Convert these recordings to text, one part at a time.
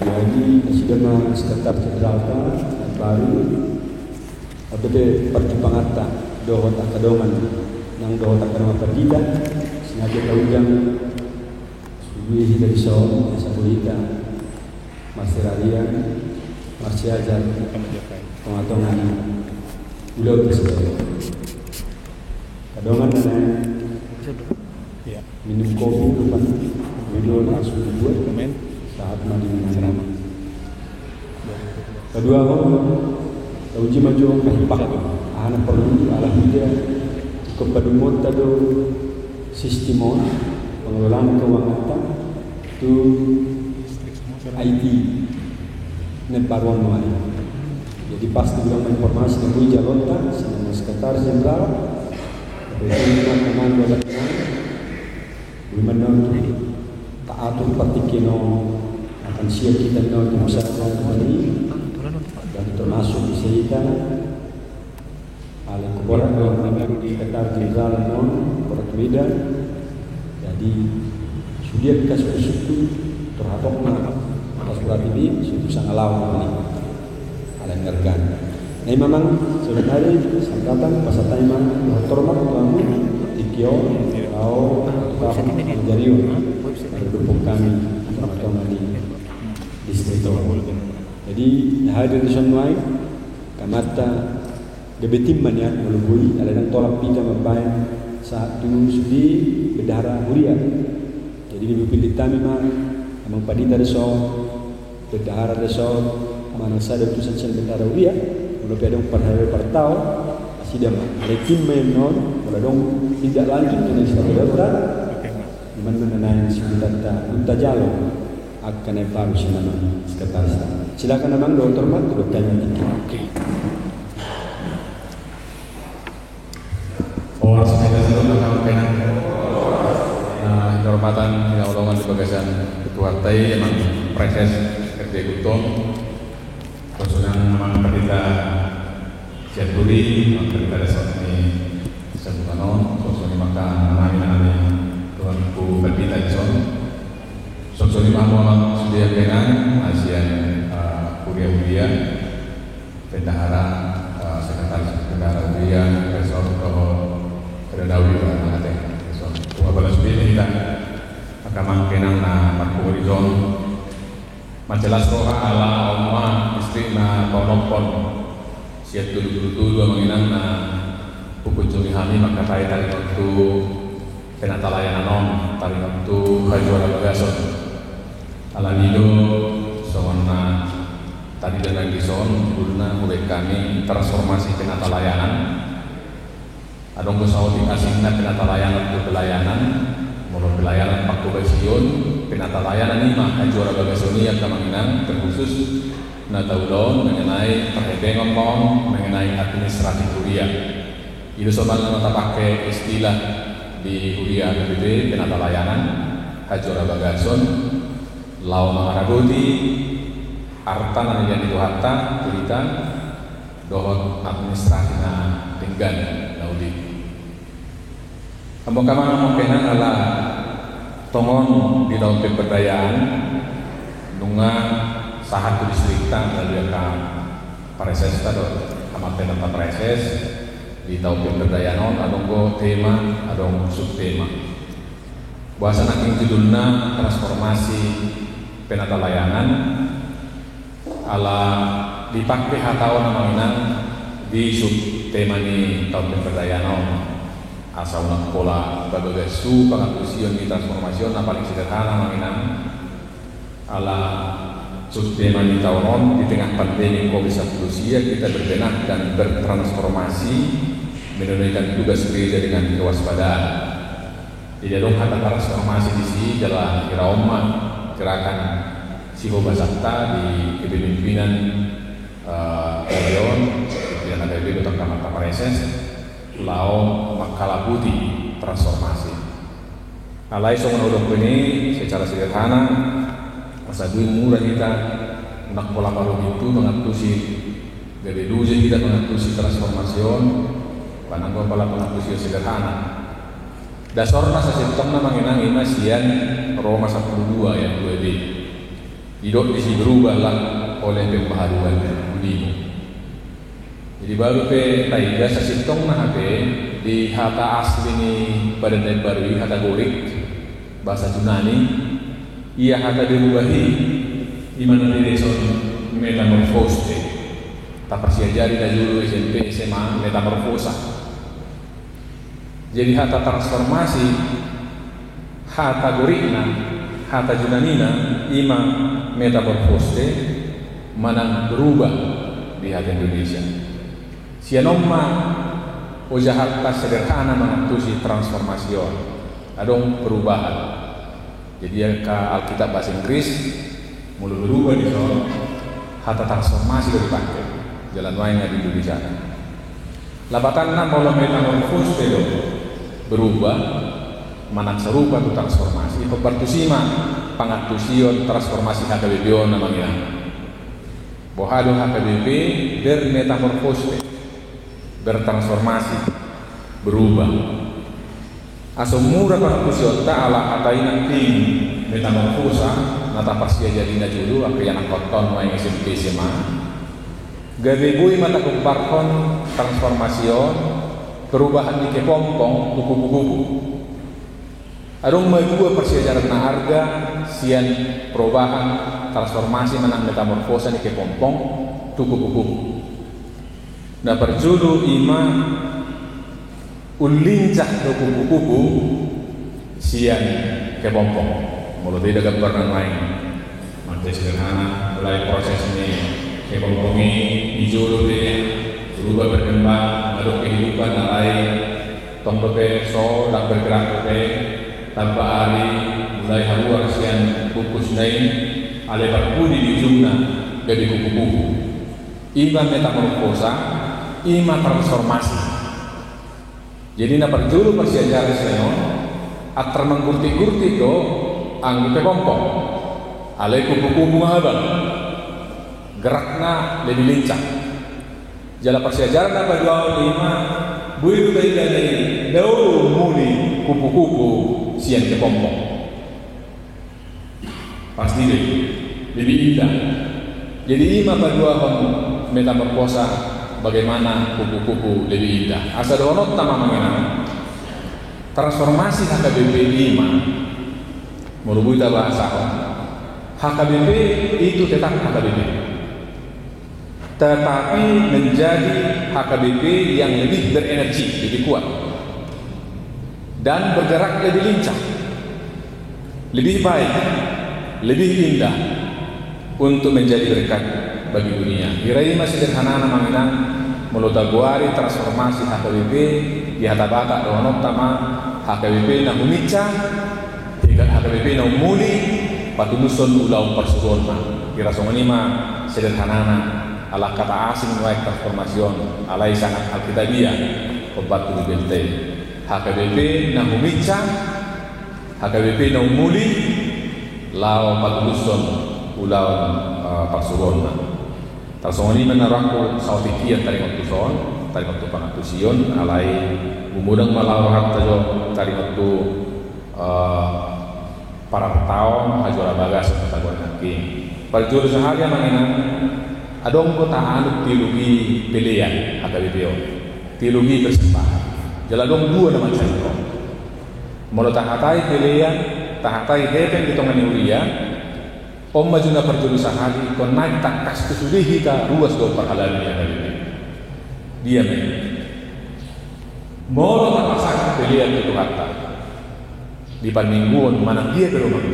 Jadi Presiden Sekretaris Jenderal baru abede perjumpaan dohot akadoman nang dohot akadoman perdita sengaja taujang suwi dari so sabulita masirarian marsiajar pengatongan ulau tersebut kadongan minum kopi depan video langsung dibuat saat mandi ceramah. Kedua uji maju kahimpak anak perlu ala hija kepada mota do sistemon pengelolaan keuangan tu IT neparuan mali. Jadi pasti bilang informasi yang uji lontar sama sekretaris jenderal berikutnya teman buat gimana tak atur partikino akan siap kita tahu usaha kembali dan termasuk disita alih keporak dengan sekretaris jenderal non keporak beda. Jadi sudah kasih suku terhadap atas berat ini sudah sangat lawan ini alih ngergan. Nah memang sebenarnya saya datang pas tanya hormat kamu ikio atau menjadi mendukung kami atau di situ. Jadi hadir di sana kamata gebetim banyak melubui ada yang tolak pita membayar satu sudi bedara huria. Jadi dipilih kami memang padita deso bedara deso mana sada tusan sen bedara huria mulai ada perhari pertau asidam lekim menon kalau dong tidak lanjut dengan satu darurat mengenai sebentar unta jalo akan evaluasi nama sekretaris. Silakan abang Dr. Mat bertanya tinggi. Oke. Oh, saya sudah akan pengen. Kehormatan yang ulungan di bagasan ketua partai emang proses kerja kutung. Khususnya memang pendeta Jaturi, pendeta Desa ini Sebutano, khususnya maka nama-nama Tuanku pendeta Desa. Sosok Imam sudah dengan ASEAN kuliah bendahara sekretaris bendahara kuliah resor Kedawi ada resor cuma balas pilih kita akan mangkenang na Marco Horizon majelas roha ala Allah istri na tonopon siap dulu menginang na buku cumi hami maka kaitan untuk penata layanan tali untuk kajuara bagason ala nido sona tadi dan lagi son guna mulai kami transformasi penata layanan adong besau dikasihkan penata layanan untuk pelayanan mulai pelayanan pakku basiun penata layanan ini mah juara bagasoni yang kemanginan terkhusus nata ulon mengenai perhubungan ngomong mengenai administrasi kuliah itu soalnya kita pakai istilah di kuliah BPB penata layanan juara bagason lau mangaraguti arta yang itu harta berita dohot administrasinya tinggal laudi kamu mungkin ala tongon di dalam pemberdayaan nunga sahat distrikta lalu akan pareses tado amat penata pareses di dalam pemberdayaan adong tema adong subtema bahasa naking judulna transformasi penata layanan ala dipakai hatau namanya di sub tema ni tahun pemberdayaan asal nak pola bagai su pengakusian di transformasi na paling sederhana namanya ala sub tema ni tahun di tengah pandemi COVID-19 kita berbenah dan bertransformasi menunaikan tugas gereja dengan kewaspadaan. Jadi dong kata transformasi di sini adalah Iraoma gerakan Siho Basakta di kepemimpinan Leon yang ada di Kota Kamata Pareses Lao Makala Putih transformasi. Alai songon odong ini secara sederhana masa duit murah kita nak pola baru itu mengatusi dari dulu kita mengatusi transformasi panang pola mengatusi sederhana. Dasarnya sesuatu nama mengenang imasian Roma 12 ya 2b. Hidup di sini berubahlah oleh pembaharuan budimu. Jadi baru pe taiga sasitong na hake di hata asli ni badan dan baru hata gorik bahasa Yunani ia hata dirubahi di mana dia metamorfose. Tak persiajari dah dulu SMP SMA metamorfosa. Jadi hata transformasi hata gorikna hata Yunanina ima metamorfose manang berubah di hati Indonesia. Sianomma ujahatta sederhana mengatasi transformasi adong perubahan. Jadi ke Alkitab bahasa Inggris mulai berubah di sana hata transformasi dari pakai jalan wayang di Indonesia. Labatanna mulai metamorfose berubah manang serupa tu transformasi. Pepertusima pangatusion transformasi HKBP namanya. Bohado HKBP bermetamorfose bertransformasi berubah. Asumura pangatusion ta'ala ataina tim metamorfosa nata pasia jadi najulu akaya nakoton main SMP SMA. Gabegui mata kumparkon transformasion perubahan di kepompong kupu-kupu. Adong dua persiajaran na harga sian perubahan transformasi menang metamorfosa di kepompong kupu-kupu. Nah berjulu ima ulincah do kupu-kupu sian kepompong. Mulut tidak gambar main. Mantai sederhana mulai proses ini kepompongi dijulu deh berubah berkembang aduk kehidupan lain tongdope so dak bergerak dope tanpa hari mulai haluar sian bungkus lain ale berbudi di jumna dari kupu-kupu ima metamorfosa ima transformasi. Jadi na perjulu persiajaran seno atar menggurti-gurti do anggi kepompong ale kupu-kupu ngabang gerakna lebih lincah. Jala persiajaran apa jual lima buidu dari daun muli kupu-kupu sian kepompong pasti deh lebih indah. Jadi ima paduahon metamorfosa bagaimana kupu-kupu lebih indah. Asa donot tama mengenang transformasi HKBP 5 merubah bahasa HKBP itu tetap HKBP, tetapi menjadi HKBP yang lebih berenergi, lebih kuat dan bergerak lebih lincah, lebih baik, lebih indah untuk menjadi berkat bagi dunia. Irai masih sederhana mengenang melutaguari transformasi HKBP di hatabata doanot tama HKBP na humica hingga HKBP na umuli patuluson ulau persuruan kira songanima sederhana ala kata asing waik transformasion alai sangat alkitabiah obat di bente HKBP na humica HKBP na umuli lau patuluson ulau persuruan Tarsongoni menarangku sautikian tari waktu son, tari waktu pangatusion, alai umudang malawat tajo tari waktu para petawon hajora bagas kataguan hakim. Perjuru sehari mengenang adong kota anut teologi pilihan HKBPO, teologi persembahan. Jaladong dua nama cakro. Mula tahatai pilihan, tahatai hepen di tongan uria. Om majuna perjurusan hari kon naik tak kas kesudihi ka ruas do perhalan dia dari dia men molo tak pasak pilihan itu kata di panmingguan mana dia ke rumah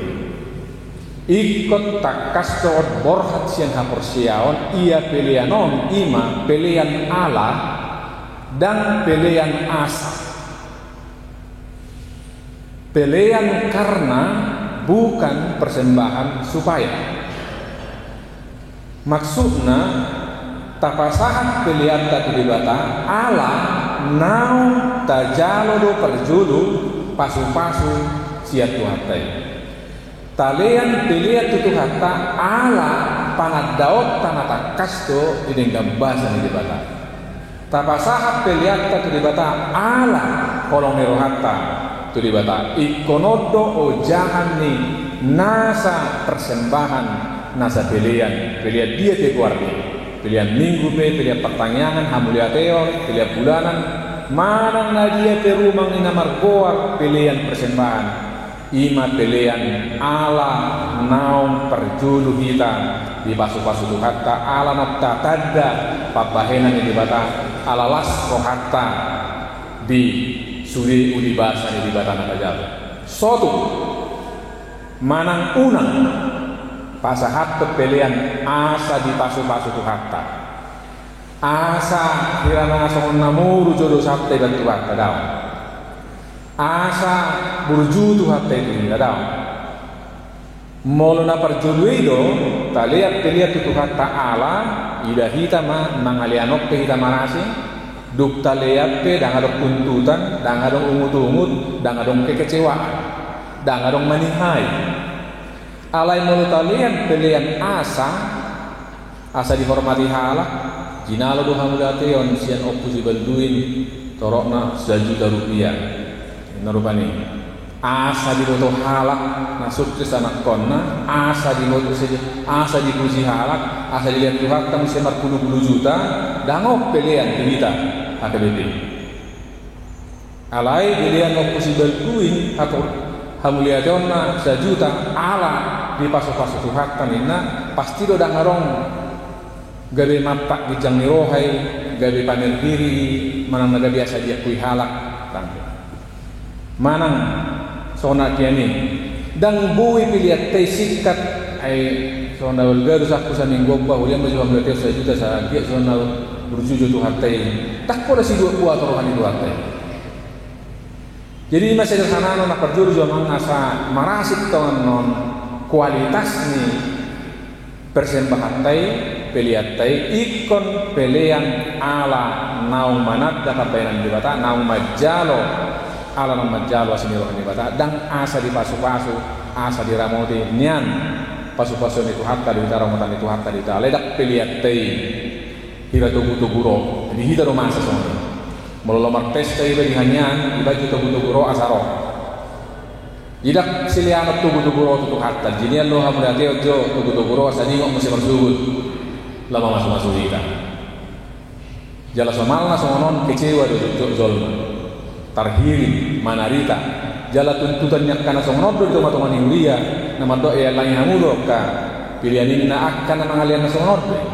ikut tak kas do borhat sian haporsiaon ia pilihan on ima pilihan Allah dan pilihan asa pilihan karena bukan persembahan supaya maksudnya tapasahan pilihan tak dibata Allah nau tajalodo perjulu pasu-pasu siat tuhatai talian pilihan tutu hatta Allah panadaot tanata kasto dinenggam bahasa ni dibata tapasahan pilihan tak dibata Allah kolong nerohatta tu dibata ikonodo o jahan ni nasa persembahan nasa pilihan dia te keluarga, pilihan minggu pilihan pertanyaan hamulia teor, pilihan bulanan, mana na dia pe rumang ina margoar pilihan persembahan, ima pilihan ala naum perjulu kita di pasu-pasu hatta ala nata tadda papahenan di bata ala las hatta di suri udi bahasa di bata nakajal sotu manang unang pasahat pilihan asa di pasu-pasu hatta asa kirana songon namuru jodoh sabte dan tuhatta daw asa burjutu hatta itu daw molo na perjodoido taliat itu hatta ala ida hita ma mangalianok pe hita marasi duk taliat pe dangadok tuntutan dangadok umut-umut dangadok kekecewaan dangadok manihai alai molo talian pilihan asa dihormati halak jinalo do hamulate on sian oppusi balduin torokna 1 juta rupiah narupani asa diboto halak na sukses anak konna asa diboto saja asa dipuji halak asa dilihat Tuhan kamu semar 10 juta dangok pilihan kita HKBP alai dilihat oppusi balduin atau hamulia jona 1 juta ala di pasu-pasu Tuhan kanina pasti do dangarong gabe mapak gijang nirohai gabe panen diri manang naga biasa dia kui halak manang sona kiani dang bui pilihat tei sikat ai sona walgaru sakku saning gobba ulian baju hamlate 1 juta sa dia sona berjuju tu hatai tak ko si 2 atau rohani 2 hatai jadi masih sederhana nak perjuru zaman asa marasik ton non kualitas ni persembahan tai pilihan tai ikon pilihan ala naung manat dapat bayanan di bata naung majalo ala naung majalo asinirohan di bata dang asa di pasu-pasu asa di ramoti nian pasu-pasu itu hatta di ramotan itu hatta di ledak pilihan tai hira tugu-tuguro jadi hita rumasa semua melolomar pesta iba dihanyan iba tugu-tuguro asaro idak silianat tugu-tuguro tutu hatta jinian lo hamudate ojo tugu-tuguro asaningok mesti bersujud lama masuk kita jala somalna songonon kecewa do zolma tarhiri manarita jala tuntutannya kana songonon do tomatongan Yulia nama do ya lang hamulo ka pilihan ini na akan mangalian songonon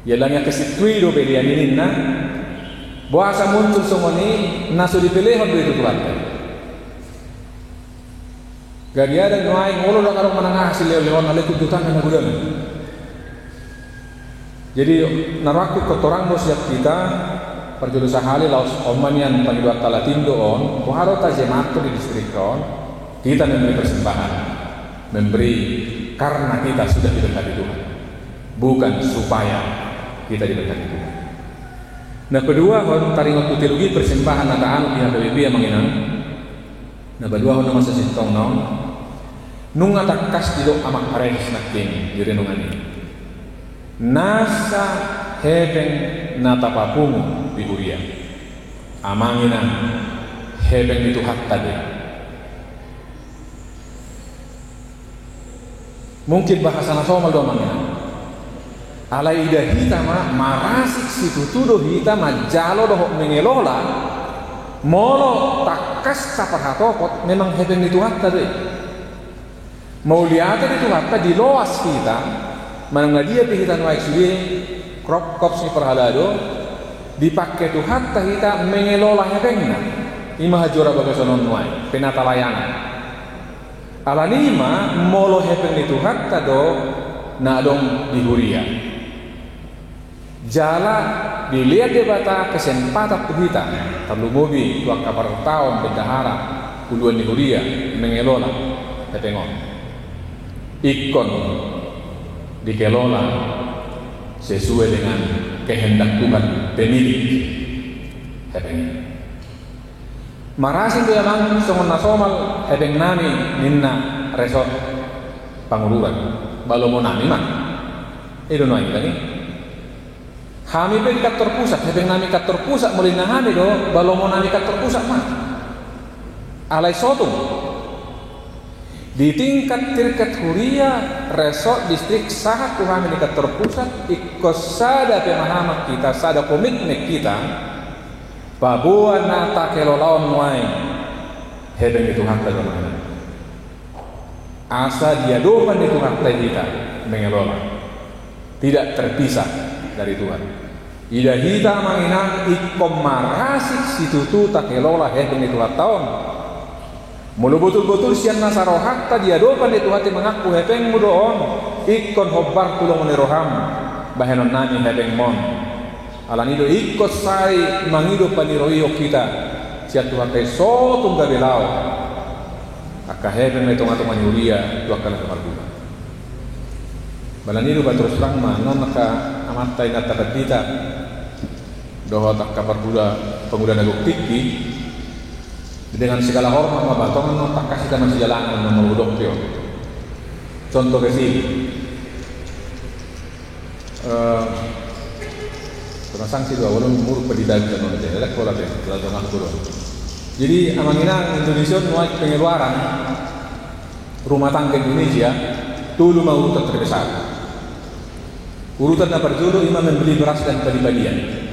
ya lang kesitui do pilihan ini na buasa muncul songoni nasu dipilih do itu Tuhan gari ada nuai ngolo do karo manangah hasil lewon ale tuntutan na gudan. Jadi naraku kotorang siap kita perjodoh sahali laos omanian paniduat talatindo on kuharo tajemato di distrik on kita memberi persembahan memberi karena kita sudah didekati Tuhan bukan supaya kita didekati Tuhan. Nah kedua hon taringot putirugi persembahan nataan pihak BBB yang menginang. Nah kedua hon masa sitong naon nunga takas dilo amak pares naking di renungan ini. Nasa hebeng natapapungu di Huria amanginan hebeng itu hak tadi mungkin bahasa nasomal do amanginan alai ida hita marasik situ tudo hita majalo do mengelola molo takas taparhatokot memang hebeng itu hak tadi mau lihat itu hak tadi loas kita manang dia pihitan waik sudi crop crops ni perhalado dipakai tu hatta kita mengelola hebengna ima hajura bagasonon waik penata layanan ala lima molo hebeng itu hatta do nadong di Huria jala dilihat dia bata kesempatan tu kita perlu mobi tuak kapar tahun bendahara puluhan di Huria mengelola hebengon ikon dikelola sesuai dengan kehendak Tuhan pemilik hebeng marasin tu yang songon nasomal hebeng nami ninna resort panguluran balomo nami mah itu noai tadi kami pe kantor pusat hebeng nami kantor pusat melina kami do balomo nami kantor pusat mah alai sotung Di tingkat tirkat huria resort distrik sahat Tuhan dekat terpusat ikut sada pemahaman kita, sada komitmen kita bahwa nata kelolawan wain hebeng itu hak bagaimana asa dia dopan itu hak kita mengelola tidak terpisah dari Tuhan. Ida hita manginang ikom marasik situtu tak kelola hebeng itu hak tahun mulu betul-betul sian nasaro hatta dia dopan itu hati mengaku hebeng mudoon ikon hobbar tulung roham bahenon nani hebeng mon alan itu ikut sai mangido paniroyo kita siat Tuhan teh so tungga belau aka hebeng itu ngatung maniuria tu akan kemarduka balan itu terus terang non maka amatai nata kadita doa tak kabar buda penguda nagok tiki dengan segala hormat mabatongan no tak kasih tanah sejalanan nomor udok tio contoh kesini kena sanksi dua walau muruk pedidak dan non ada kola deh kalau tengah turun jadi amanginang Indonesia nuai pengeluaran rumah tangga Indonesia dulu mau urutan terbesar urutan nomor dulu imam membeli beras dan beli-belian.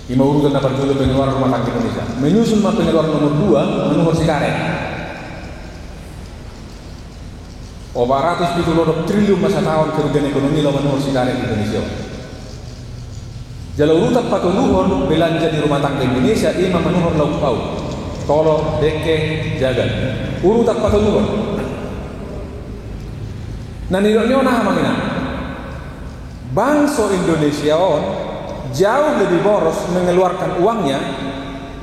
Lima urutan nomor dulu pengeluaran rumah tangga Indonesia. Menyusul pengeluaran nomor 2 menurut sigaret. 470 triliun masa tahun kerugian ekonomi lawan menurut sigaret Indonesia. Jala urutan patuluhon belanja di rumah tangga Indonesia imam menurut lauk pauk. Tolong deke jaga. Urutan patuluhon. Nah nilainya nah mangina. Bangsa Indonesia jauh lebih boros mengeluarkan uangnya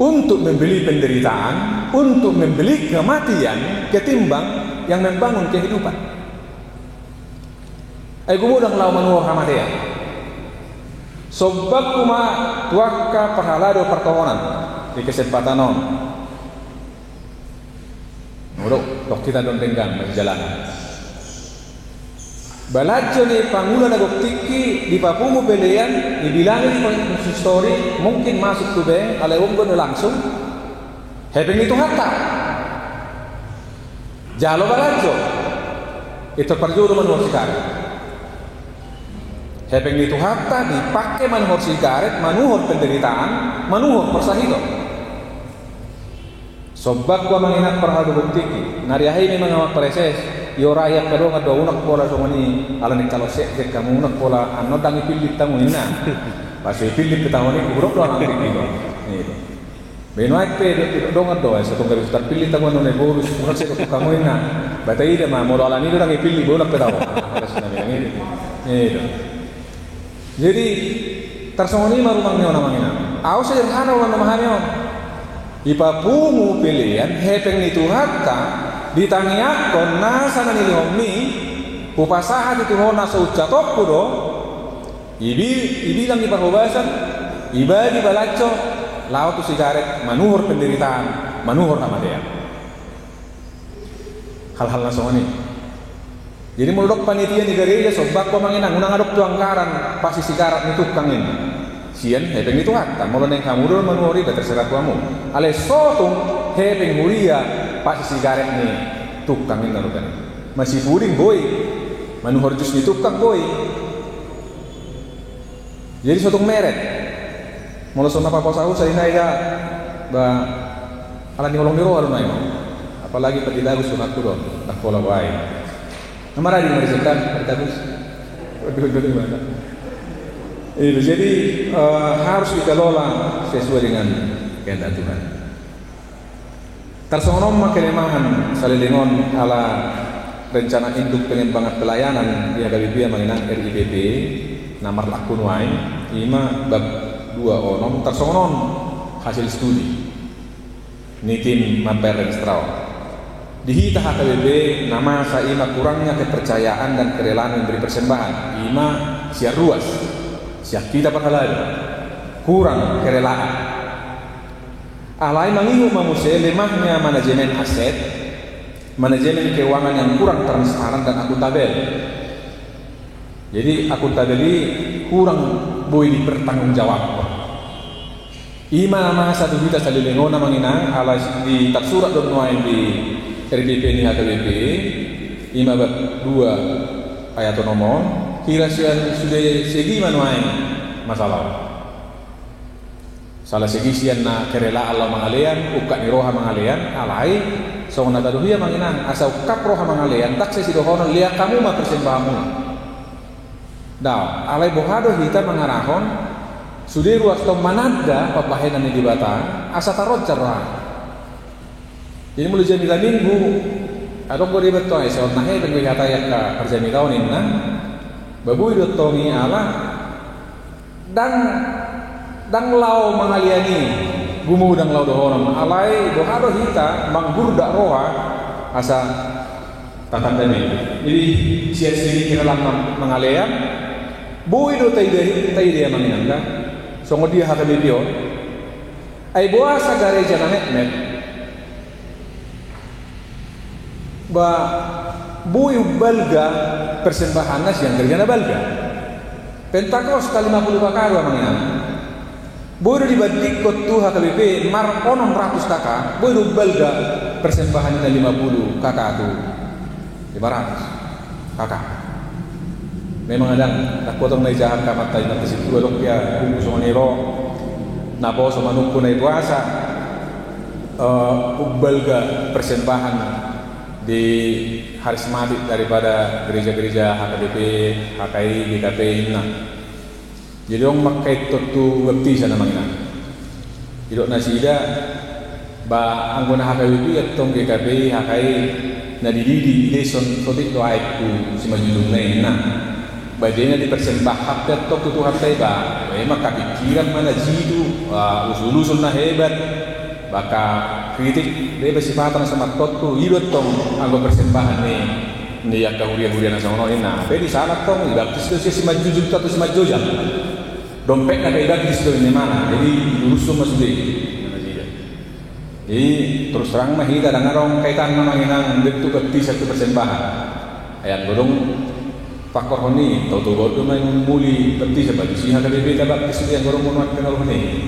untuk membeli penderitaan, untuk membeli kematian ketimbang yang membangun kehidupan. Aku mudang lau manuor hamatea. Sebab kuma tuaka perhalado pertohonan di kesempatan non. Dok kita don tenggang berjalanan. Balajo ni pangulo nagok tiki di papumu belian dibilangin story mungkin masuk tu beng ale umgo langsung hebeng itu hatta jalo balajo itu perjuru manuhor sigaret hebeng itu hatta dipakai manuhor sigaret manuhor penderitaan manuhor persahito sobak gua mengingat perhal nagok tiki nariahi memang amat preses yo rakyat kadang ada unak pola somani alanik kalau sek kamu unak pola anno dangi pilih tamu ina pasti pilih petahun ini buruk doang nanti gitu itu benoit pe dong ado satu garis terpilih tamu anu neborus unak sek kamu ina batai ide mah modal ini dangi pilih unak petahun itu jadi tersongoni marumangnya namanya au sederhana ulang namanya ipapungu pilihan hepeng itu hatta ditangiakon nasa na nilihomni pupasahat itu hona sa ucatok ko do ibilang di perhubasan iba di balaco laut tu sigaret manuhur penderitaan manuhur hamadea hal-hal nasong ini jadi muluk panitia di gereja sobak ko manginang unang adok tu anggaran pasti sigaret ni tukang ini sian hepeng itu hatta mulun yang kamu dulu manuhuri terserah kamu ale sotung hepeng huria pasti sigaret ni tukang ini narukan masih puding boy manuhor jus ni tukang boy jadi suatu merek mula sona papa sahu sa inaya ba ala ni olong diro alun ayo apalagi pedidagus sunat ko do nak pola bae namara di marisetan pedidagus jadi harus dikelola sesuai dengan kehendak Tuhan. Tersonong kelemahan salilingon ala rencana induk pengembangan pelayanan di HKBP yang mengenang RIPP nomor lakun wae 5 bab 2 onom tersonong hasil studi nitin maper registrau di hita HKBP nama saima kurangnya kepercayaan dan kerelaan memberi persembahan 5 siar ruas siap kita pakalado kurang kerelaan alai mangihu manusia lemahnya manajemen aset, manajemen keuangan yang kurang transparan dan akuntabel. Jadi akuntabel kurang boleh dipertanggungjawab. Ima nama satu kita salilengona manginang ala di tak surat don noain di RDP ni HKBP ima bab 2 ayat nomor kirasian sudah segi manuain masalah salah segi sian na kerela Allah mangalean ukak ni roha mangalean alai so na taduhia manginang asa ukak roha mangalean tak sesi dohonon lihat kamu ma persembahamu dah alai bohado hita mangarahon sudah ruas to manada papahenan di bata asa tarot cerah. Jadi mulai jam 3 minggu atau boleh betul so nahe ben kata ya ka perjami tahun ini nah babu itu tongi ala dang lau mangaliani gumu dang lau dohonon alai dohado hita manggur dak roha asa tatandani. Jadi siat sendiri kira lang mangalean bu itu taide manginanda songo dia HKBP ai boasa gareja na net ba buyu balga persembahan nas yang gergana balga pentakos kali 50 kakaru manginan buyu dibadik kot tu HKBP mar onon 100 kakak buyu balga persembahan na 50 kakak tu 500 kakak. Memang ada tak potong nai jahat kamat tay nanti situ dok ya kumpul sama nero napo sama nungku nai puasa ubbalga persembahan di hari semadi daripada gereja-gereja HKBP, HKI, GKP ini. Jadi orang makai tutu ngerti sana mangina. Jadi nasi ida ba anggona HKBP atau GKP, HKI nadididi leson sotik doa itu si majulung nai na. Bajanya dipersembahkan tok tutu hartai ba memang kepikiran mana jidu usul-usul na hebat baka kritik dia bersifatan sama totu idot tong anggo persembahan ni ya kahuria-huria na sama ini nah be di sana tong ibaktis tu si maju juta tu si maju jam dompet na ibaktis tu ini mana jadi lurus semua sudah jadi terus terang mah hita dangarong kaitan na manginang bentuk keti satu persembahan ayat godong pakor honi tau bodoh main muli peti sebab si HKBP tabak kesudian gorong monuat kenal honi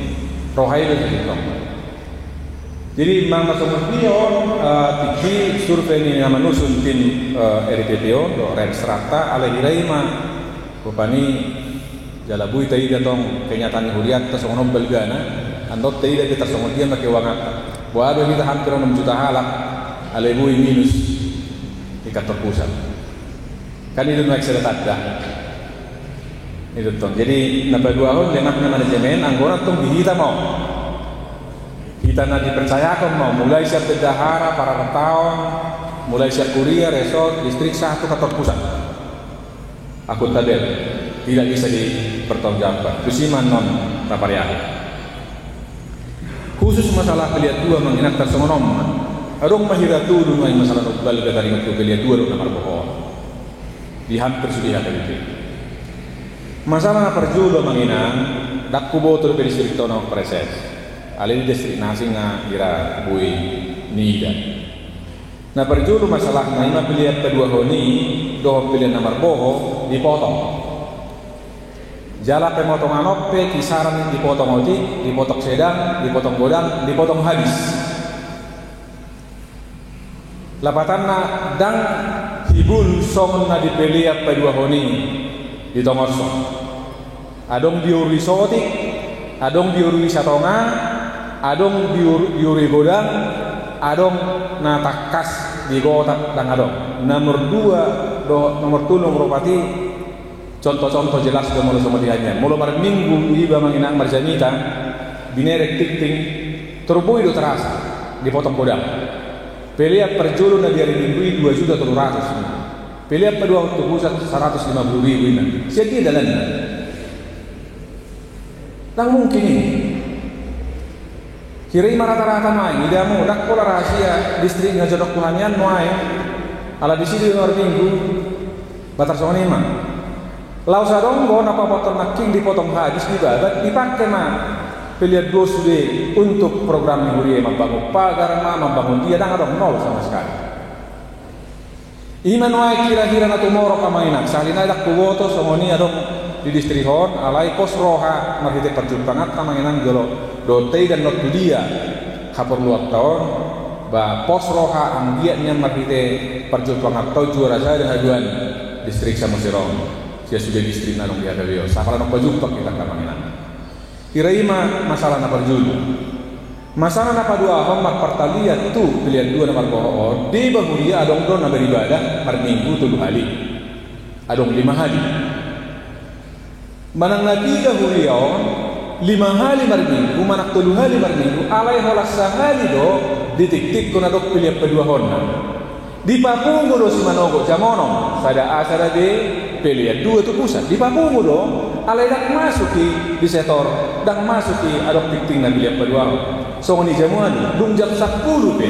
rohai itu gitu. Jadi mama somution tiki survei ni nama nusun tin RTPO do red strata ala hiraima rupani jalabui tadi datang kenyataan huriat ta songonom belgana andot tadi dia kita songotian pakai wangat buat kita hampir 6 juta halak ala bui minus ikat terpusat kan itu naik sedekat dah itu tuh jadi napa dua tahun lemaknya manajemen anggora tuh dihita mau kita nanti dipercayakan mau mulai siap bendahara para tahun mulai siap kuliah resort distrik 1 kantor pusat akuntabel tidak bisa dipertanggungjawabkan kusiman non rapariahi khusus masalah pilihan 2 mengingat tersonom arung mahiratu dulu masalah nubal dari waktu pilihan 2 nomor bohong di hampir sudah ada itu. Masalah perjulo manginang dak kubo tur be distrik tono preses. Ali distrik nasi nga gira bui nida. Na perjulo masalah na ima pilihan kedua honi do pilihan nomor boho dipotong. Jala pemotongan ope kisaran dipotong ojek, dipotong sedang, dipotong godang, dipotong habis. Lapatanna dang hibul song na dipilih apa dua honi di tongosong adong diuri sotik adong diuri satonga adong diuri godang adong na takas di gotak dan adong nomor 2 nomor 2 nomor pati contoh-contoh jelas sudah mulai sama dianya mulai pada minggu iba manginang marjanita binerek tik-tik terbui do terasa dipotong godang pilihan perjulu na dari minggu 2 juta 300 pilihan kedua waktu pusat 150.000 ini siapa dalam tak mungkin ini kira rata-rata main tidak mau dak pola rahasia distrik ngajodok kuhanian main ala di sini luar minggu batar soal ini mah lau sadong go napa potong naking dipotong hadis di babat dipakai mah pilihan 2 sudah untuk program Huriye membangun pagar membangun dia dan ada nol sama sekali. Iman wae kira-kira na tumoro kamainak salina dak kuwoto somoni adong di distrik hon alai pos roha marhite perjumpangat tamanginan gelo dotei dan not dia kapur luat tahun ba pos roha anggiatnya marhite perjumpangat tau juara saya dengan haduan distrik Samosirong sia sudah distrik nanong dia kabio sakala nok bajumpak kita tamanginan kiraima masalah na perjulu masalah na padua hon mak pertalian tu pilihan dua nomor bohong di bahuria adong don na beribadah mar minggu 7 hari adong 5 hari manang nabiga huriyaon 5 hari marminggu manak 7 hari marminggu alai holas sahali do ditik-tik ko na dok pilih kedua honna di papungo do si manogo jamono sada A sada B pilih dua tu pusat di papungo do alai dak masuki di setor dak masuki adok tik-tik na pilih kedua so ni jamuani dung jam 10 B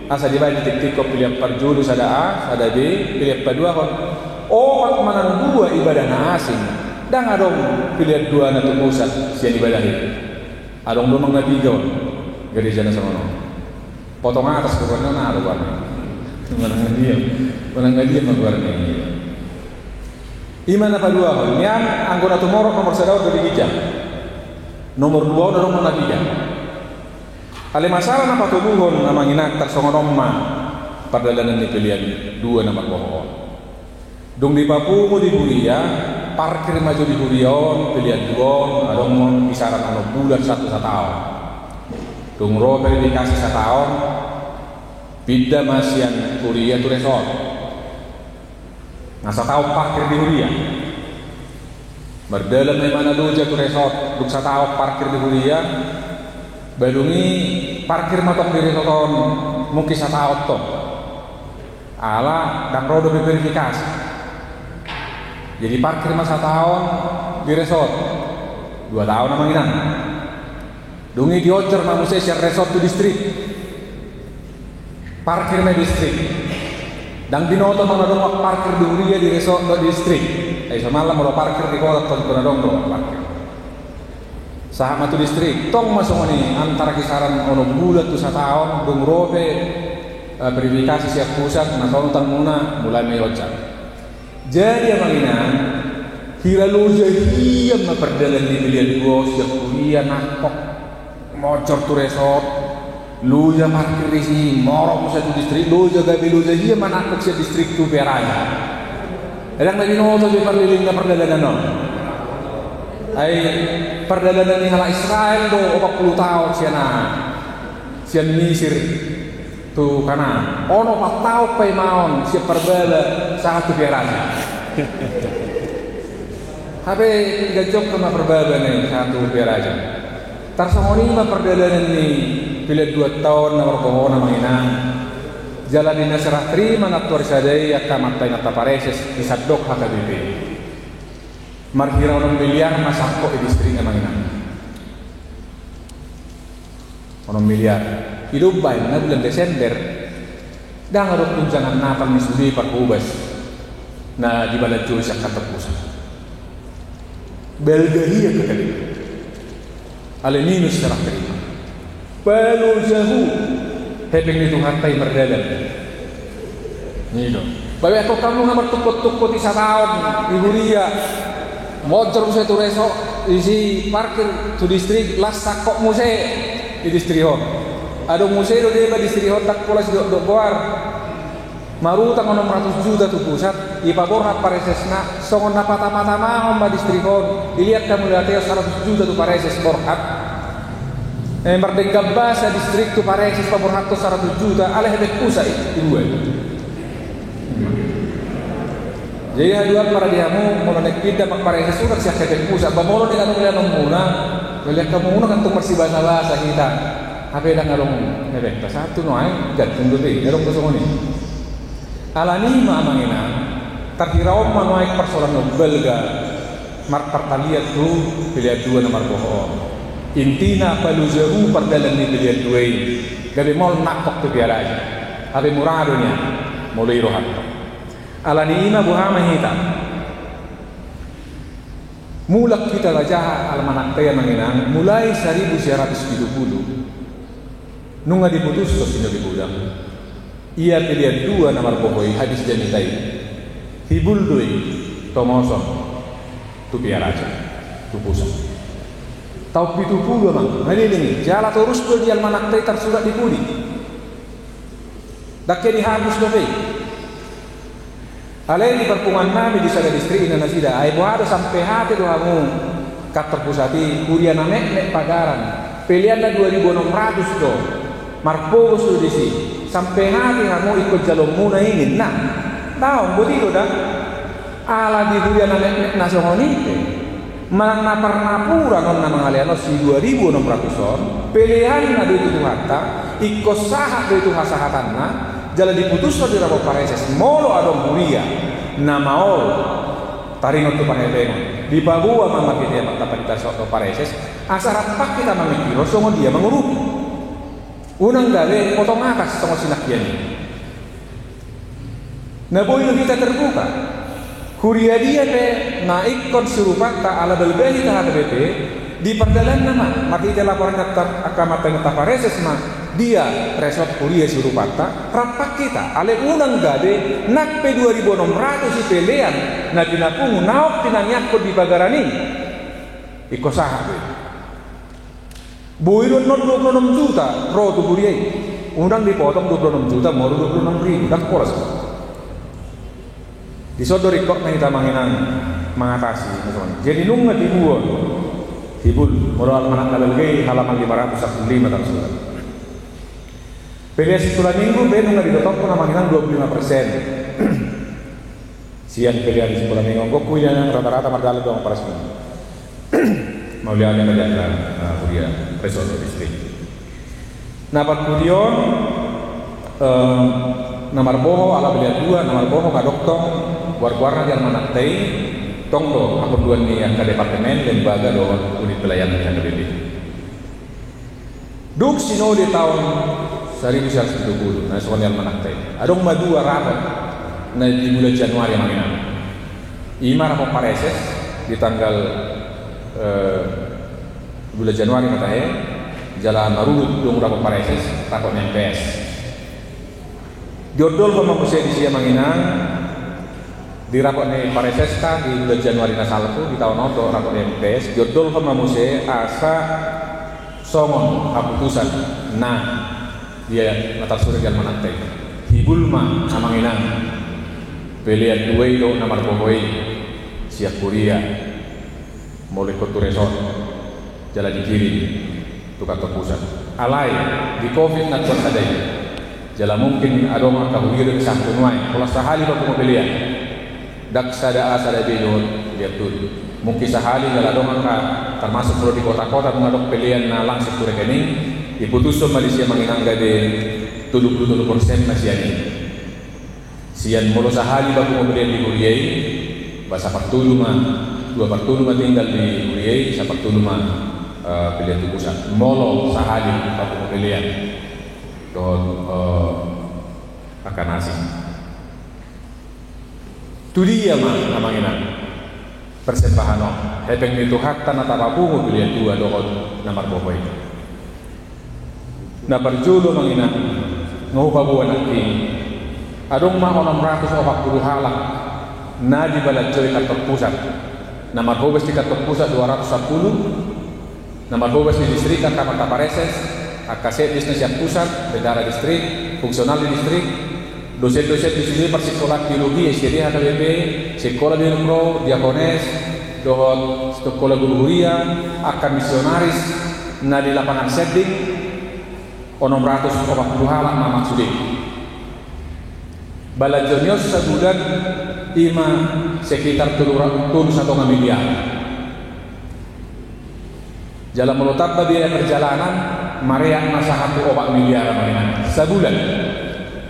asa di bayi ditik-tik ko pilih perjulu sada A sada B pilih kedua hon opat manang dua ibadah na asing dan adong pilihan dua na pusat sian ibadahi adong domang na tiga gereja na sama potong atas keluarnya na ada warna menang dia magwarna iman apa dua hon yang anggota tumorok nomor sadaw dari gija nomor 2 dorong na tiga ale masalah na patubuhon na manginak tarsongonomma perdalanan ni pilihan dua na magbohon dong di Papua di Huria parkir maju di Hurion pilihan duon adong mon kisaran ano bulan 1 tahun dong ro verifikasi 1 tahun bida masian Huria tu resort ngasa tahu parkir di Huria berdalam di mana doja tu resort duk 1 tahun parkir di Huria balungi parkir matok di resort mungkin 1 tahun to ala dan rodo verifikasi jadi parkir masa tahun di resort 2 tahun namanginan dungi diocer manusia share resort tu distrik parkir na distrik dan dinoto mga dong parkir di Huria di resort do distrik ay samalam mo parkir di kota ton ko na dong parkir sahama tu distrik tong masuk ni antara kisaran ono bulan tu 1 tahun dung robe verifikasi siap pusat na kontan muna mulai may ocer jadi amanginan hiraluja hiyam na perdalan di pilihan dua siap kuliah nakok mocor tu resort luja parkir isi morok musa tu distrik luja gabi luja hiyam manakok siap distrik tu peranya edang nabi noto di perliling na perdalanan no ay perdalanan ni hala Israel do 40 tahun sian Misir tu kana ono patau pay maon siap perbala satu peranya habe gajok kena perbala nih 1 peranya tarsongoni ma perdalanan ni pilih 2 tahun nomor bohona manginan jalan di nasrah terima na tuarsadai akamat na tapareses disadok HKBP marhira orang miliar masako di distrik manginan orang miliar hidup baik na bulan Desember dah ngaruk tunjangan napang ni sudi parkubas na di balad juri sa katapusat belgahia kakali alininus sarang terima palu jahu heping ni Tuhan tay merdalan ni do bawi ako kamu nga martukot-tukot 1 tahun di Huria mojor mo sa ito reso isi parkir tu distrik las sakok mo sa di distrik ho adong museo do ba distrik ho tak pola si do boar marutang 600 juta tu pusat ipabor na paresesna songon na patama-tama ba distrik ho dilihat kamu lihat 100 juta tu pareses borhat merdeka basa distrik tu pareses pabor hatto 100 juta aleh hebek pusat dua jadi haduan para diamu mau naik pindah pak pareses sudah siap hebek pusat bamolo dengan melihat muna melihat kamu muna kan tu bersih bahasa kita apa yang ngalong hebek satu noai gantung dulu ngalong kosong ni alani mamangina terkiraom manuai persoalan nobel ga mar pertaliat tu pilihan 2 nomor bohong intina palujaru perdalan ni pilihan 2 ini gabi mol nakok tu biar aja apa muradunya mulai rohan alani ima buhama hita mulak kita raja almanak taya manginang mulai 1970 nunga diputus to sino dibudang ia pilihan 2 nomor bohoi hadis janitai hibul doi tomoson tu biar aja tu pusat tau pitu puluh mang ini jala terus tu dia manak teh tersurat di kuli dak dihapus dobe alai di perpungan nami di sana distrik ina nasida ai buat sampai hati do hamu kantor pusati kuliah nek pagaran pilihan 2.600 do marpo su di si sampai hati hamu ikut jalur muna ini nah tahu begitu dah ala di kuliah nek nasionalite mang napar-napura non nama ngalian si 2.600 on pilihan na itu hatta ikut sahat itu hasahatanna jala diputus di rabo pareses molo adom mulia nama ol taringot tu pahebengon di Papua mama kita dapat kita sok pareses asar apa kita memikir songo dia mengurupi unang gale potong atas songo sinakian nah boleh kita terbuka kuria dia naik konsurupat tak ala belbehi tak ada BP di perdalan nama mati dia laporan akamat tengah tapareses mah dia resort kuria surupata rapat kita ale unang gade nak pe 2.600 si pelean na dinapung naok tinanyak ko di bagarani iko saha be buiron non 26 juta ro tu kuria unang dipotong 26 juta mau 26.000 dak polas disodori kok kita manginan mengatasi misalnya. Jadi nunggu tibuan tibul moral manak lalai halaman 515 tahun surat PDS sekolah minggu nunggu ditotok pun manginan 25% sian PDS sekolah minggu kok kuliah rata-rata mardal doang para semua mau lihat yang berjalan kuliah resort distrik napat kulion nomor boho ala beliau dua nomor boho kadoktong war-warna yang manak tei tongdo akun dua ni yang ke departemen lembaga do unit pelayanan yang lebih duk sino di tahun 1970 nah soal yang manak tei adong madua rapat na di bulan Januari mangina ima rapat pareses di tanggal bulan Januari matahe jalan marudut dong rapat pareses rapat MPS jodol pemamusai di siang manginang di rapat ni pareseska di bulan Januari nasalku di tahun noto rapat MPS jodol pemamusai asa songon keputusan nah dia mata surga yang menantai hibulma amanginang pilihan dua itu namar bohoi siap kuliah mulai ke resort jalan di kiri tukar ke pusat alai di COVID nak bersadai jala mungkin ada orang kahuyir ke satu nuai kalau sehali baku mobilia dak sada asada bejot dia tuh mungkin sehali jala ada orang termasuk kalau di kota-kota mengadok pilihan na langsung ke rekening diputus Malaysia menginang gade 70% masih ini sian mulu sehali baku mobilia di Kuriai bahasa pertulungan 2/3 tinggal di Kuriai 1/3 pilihan di pusat molo sehali baku mobilia don akan asing. Tu dia mah amanginan persembahan no. Hepeng itu hak tanah tapapungu pilihan dua doon namar bohoy. Na perjulu manginan ngupabuan nanti. Adong mah 640 halak na di Balajjoy kantor pusat. Namar hobes di kantor pusat 210. Namar hobes di distrik Kamar Tapareses. Akaset bisnis yang pusat, bedara distrik, fungsional di distrik, dosen-dosen di sini persekolah biologi, SDH, HKBP, sekolah di Pro, diakones, dohon sekolah guru huria, akan misionaris, nah di lapangan setting, 640 halang maksudnya. Balajonios sebulan ima sekitar 1 miliar. Jalan melutat biaya perjalanan Maria masa 1 miliar mainan sebulan.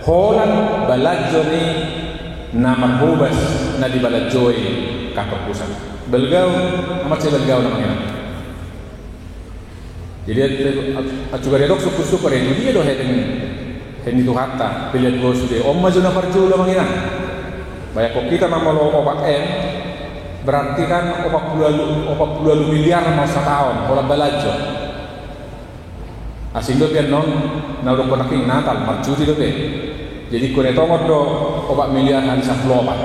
Holan balajoni nama hubas na di balajoi kantor pusat. Belgau amat saya belgau namanya. Jadi juga dia dok syukur itu dia doh heni tu hatta pilihan gua sudah om maju na perjula manginan. Banyak kok kita mau obat berarti kan 40 miliar mau setahun kalau balajo asing do pian non na do konaking natal marcuti do be jadi kone tomot do 4 miliar hari 10 obat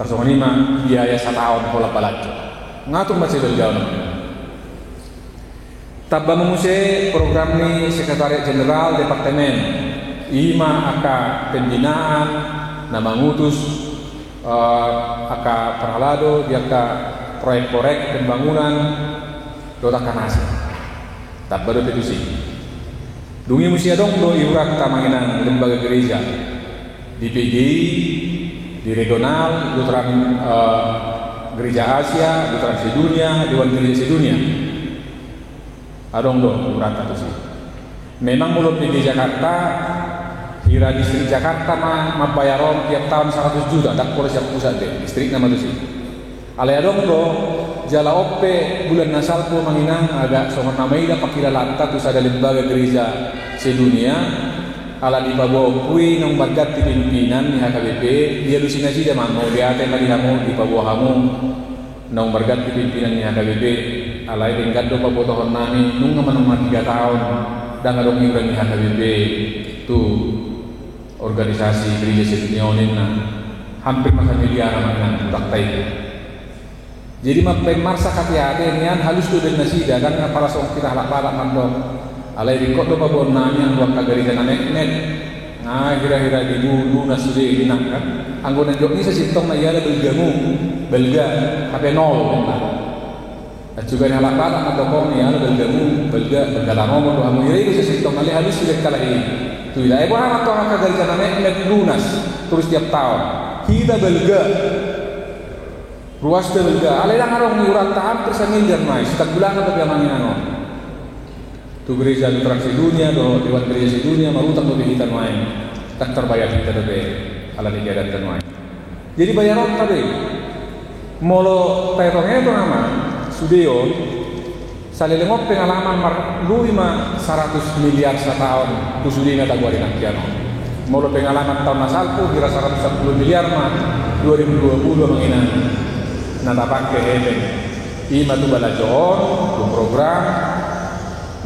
tersonima biaya setahun pola balajo ngatur masih berjauh. Tabba mengusai program ini Sekretariat Jenderal Departemen Ima aka pembinaan nama ngutus aka perhalado dia ka proyek-proyek pembangunan dota kanasi tak baru petusi dungi musia dong do iurat tamanginan lembaga gereja di PGI di regional Lutran Gereja Asia Lutran sedunia Dewan Gereja sedunia adong do iurat petusi memang mulut PGI Jakarta Hira distrik Jakarta mah bayaron tiap tahun 100 juta dak polres yang pusat deh distrik nama tu sih. Ale adong do jala oppe bulan nasal ko manginang agak songon namai da pakira lanta tu sada lembaga gereja sedunia ala di Papua kui nang bagat di pimpinan ni HKBP dia lusinasi da mau dia ate mali hamu di Papua hamu nang bagat di pimpinan ni HKBP ala tingkat do Papua tahun nami nung manung 3 tahun dan adong iuran ni HKBP tu organisasi gereja sedunia onena hampir masa miliar dengan praktek. Jadi marsa katiade nian halus tu den nasida kan para sok kita halak-halak mando. Alai rikot do babon nami ang buang gereja nanek-nek. Nah kira-kira di dulu nasude inang kan. Anggona jok ni sesitong na yala belgamu belga HP 0 kan. Juga ni halak-halak mando ko ni yala belgamu belga langomo do amu ire sesitong ali halus sudah kalah ini. Tu ila ibu anak tu anak dari sana nek lunas terus tiap tahun kita belga ruas belga ale lang arong iuran tahap terus miliar mai setiap bulan ada biamangin ano tu gereja Lutran sedunia do Dewan Gereja sedunia marutang do kita mai tak terbayar kita do ala digadat kan mai jadi bayaran tadi molo tairongnya itu nama sudeo salilengok pengalaman lui 100 miliar setahun kusudina tagwari nakiano molo pengalaman tahun nasalku kira 110 miliar mah 2020 menginan natapak ke heben ima tu balajon tu program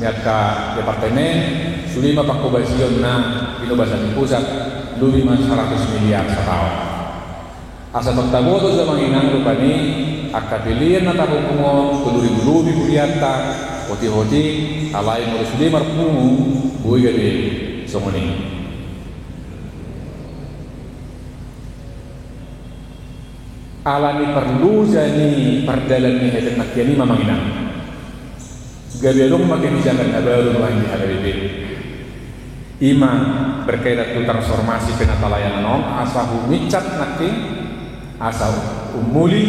niat ka departemen sulima pakobasion na inobasan pusat lui 100 miliar setahun asa pagtaboto sa menginan rupani akabilian na tabungungon tuluri-luri kuriata hoti-hoti alay mo suli marpungu buhay gadi somoni alani perlu jani perdalan ni hedek nakyani mamanginang gabiadong makibijakan na baru mahin di HKBP ima berkaitan tu transformasi penatalayan non asa humicat nakki asa umuli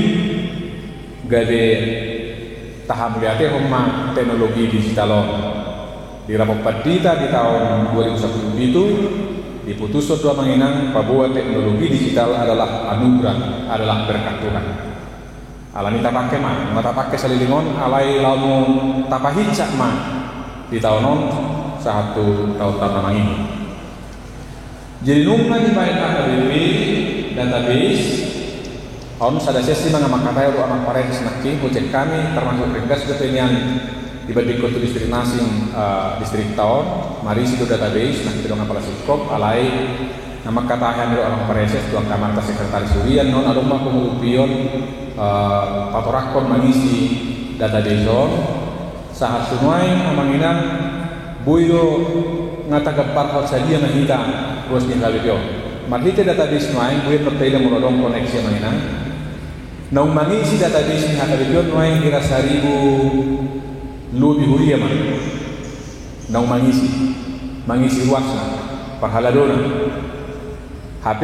gade tahap lihatnya rumah teknologi digital di Rapok Padita di tahun 2010 itu diputus dua menginang bahwa teknologi digital adalah anugerah adalah berkat Tuhan. Alani tak pakai mah, mata pakai salilingon alai lamu tapahicak mah di tahun 1 tahun tanam ini. Jadi nunggu di main HKBP database on sada sesi mga makatayo do anak pares nakki project kami termasuk ringkas depenian dibanding kotu distrik nasing distrik tahun mari situ database nak kita dong apala sikop alai nama katahan do anak pares tuang kamar sekretaris Surian non aroma kumupion patorakon mangisi database on sahat sunuai amanginan buyo ngatagapar hot sadia mahita terus ni halipyo marhite database nuai buyo perteda murodong koneksi amanginan nang mangisi database ni HKBP noy kira 1000 lebih huria mah nang mangisi ruas perhaladona HP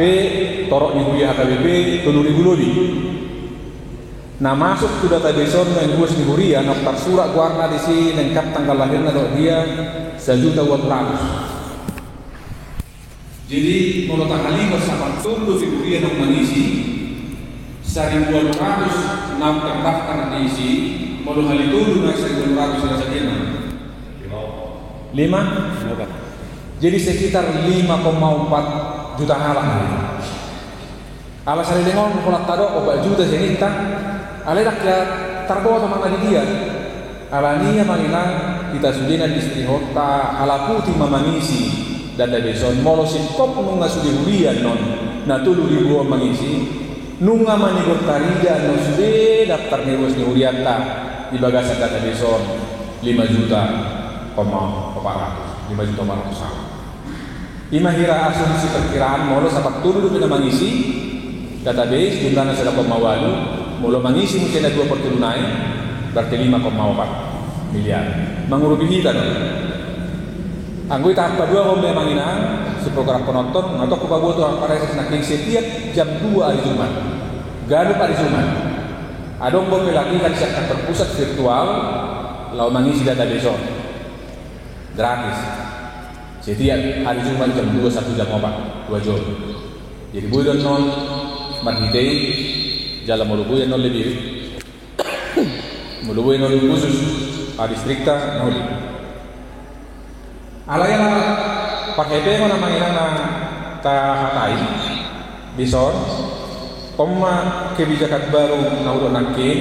torok ni huria HKBP 3000 lebih nah masuk tu database yang ruas ni huria daftar surat warna di sini lengkap tanggal lahirnya do dia 1.200.000 jadi menurut ahli bersama tu huria nang mangisi 1.200 terdaftar diisi modul hal itu lunas 1.200 sudah saja 5 jadi sekitar 5,4 juta halang alasan dengan kolak tado obat juta sini kita ale rakyat terbawa sama tadi dia alania mangilang kita sudina distri hota ala putih mamangisi dan dabeson molo sikop nunga sudi hurian non na 7.000 mangisi nunga manigur tarija no sude daftar nirus ni uriata di bagasan data deson 5 juta 400 sama. Imahira asumsi perkiraan molo sapat tulu pina mangisi database jumlahnya sudah 0,8 molo mangisi mungkin ada 2 per tunai berarti 5,4 miliar mengurubi kita no. Anggoi tahap kedua mau memanginang si program penonton atau kebawa tuh para senakin setiap jam 2 hari Jumat gaduh hari Jumat adong mau lagi kan siapkan terpusat virtual lau mangisi database gratis setiap hari Jumat jam 2 1 jam 4 2 jam. Jadi boleh dan non marhitei jalan mulubuy non lebih mulubuy non khusus a distrikta non. Alaya pakai pe mo na manginang ta hatay bison pomma kebijakan baru na ulo nakin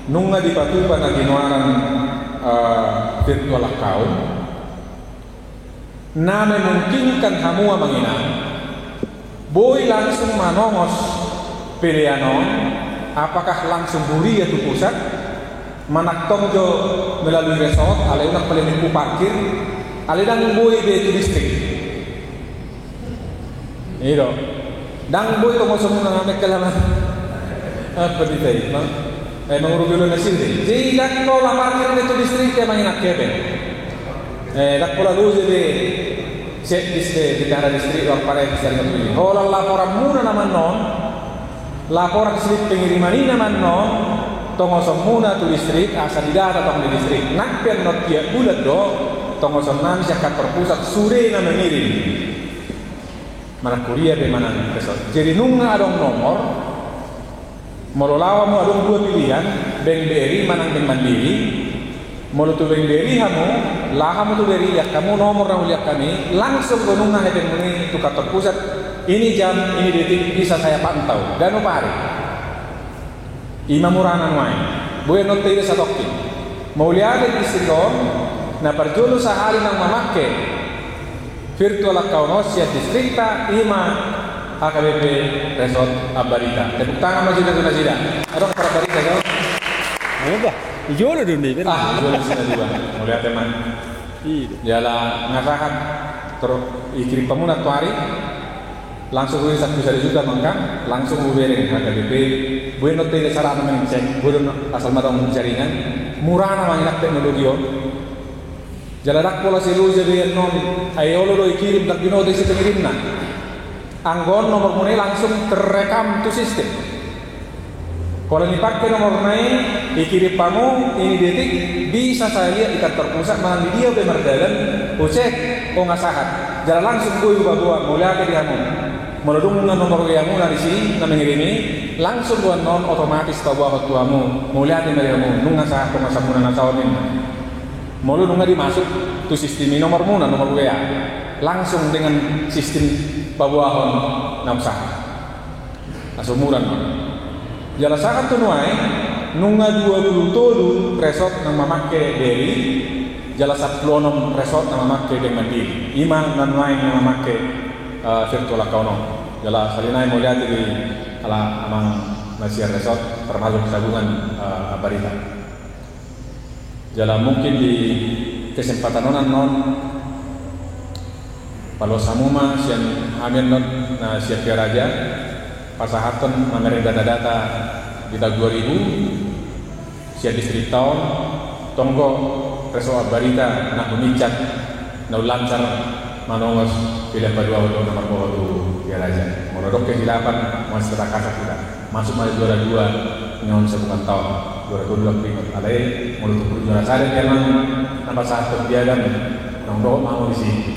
nunga dipatupan na ginawaran virtual account na memungkinkan hamua manginang boy langsung manongos pilihanon apakah langsung buri atau pusat manaktong jo melalui resort alay unak paliniku parkir alay dang boy betu distrik ito dang boy to moso muna ngamek kalaman apa ditay mangurugulo na sindi jadi dak ko la parkir betu distrik kaya manginak kebe dak ko la luz de set di cara distrik orang parai sering ngapili kalau laporan muna naman non laporan slip pengiriman ini naman non tongosong muna tu distrik asa di data tong di distrik nakpian not dia bulat do tongosong nami siakat perpusat sure na mengirim mana kuliah be mana resort jadi nunga adong nomor mololawa mu adong 2 pilihan Bank BRI manang Bank Mandiri molo tu Bank BRI hamu lahamu tu BRI lihat kamu nomor yang lihat kami langsung gunung na heben muni tu kantor pusat ini jam ini detik bisa saya pantau ganu pare imamuranan wae boy non tire sa dokti mau lihat di sini na perjulu sehari nang memakai virtual account sia distrikta ima AKBP Resort Abarita tepuk tangan masih dengan sida adong para barita yo apa ijo lo dundi jual di sini juga mau lihat teman jala ngarahan terus ikirim pamuna tu hari langsung gue satu hari juga mangka langsung gue beri AKBP gue note ini cara mengecek gue asal matang jaringan murah namanya teknologi on jaladak pola selu jadi non ayo lo ikirim tak dino desi pengirimna anggon nomor mune langsung terekam tu sistem kalau dipakai nomor naik dikirim pamu ini detik bisa saya lihat di kantor pusat mana dia bemerdalan ucek oh nggak sahat jalan langsung gue bawa mulai ke diamu meludung dengan nomor yamu dari sini na mengirimi langsung gue non otomatis bawa waktu kamu mulai di meriamu nunga sahat pemasamunan nasawanin mulu nunga dimasuk tu sistem nomor muna nomor WA langsung dengan sistem babuahon namsah asumuran jala sangat tunuai nunga 20 tolu resort nang mamake dari jala 10 resort nang mamake Bank Mandiri ima nanuai nang mamake virtual account jala salinai mau lihat di ala amang Nasiar Resort termasuk tabungan Abarita jala mungkin di kesempatan non kalau samuma siang amin non na siap raja pasahaton mamerin data-data di tahun 2000 siap distrik tahun tonggo reso Abarita nak memicat na lancar manongos pilihan kedua untuk nomor bawah tu ya raja monodok kehilapan masih terkasa kita masuk masih juara 2 nyon sebulan tahun juara 2 peringkat alai mulut juara sadar memang nama saat terbiadan nongdo mau di sini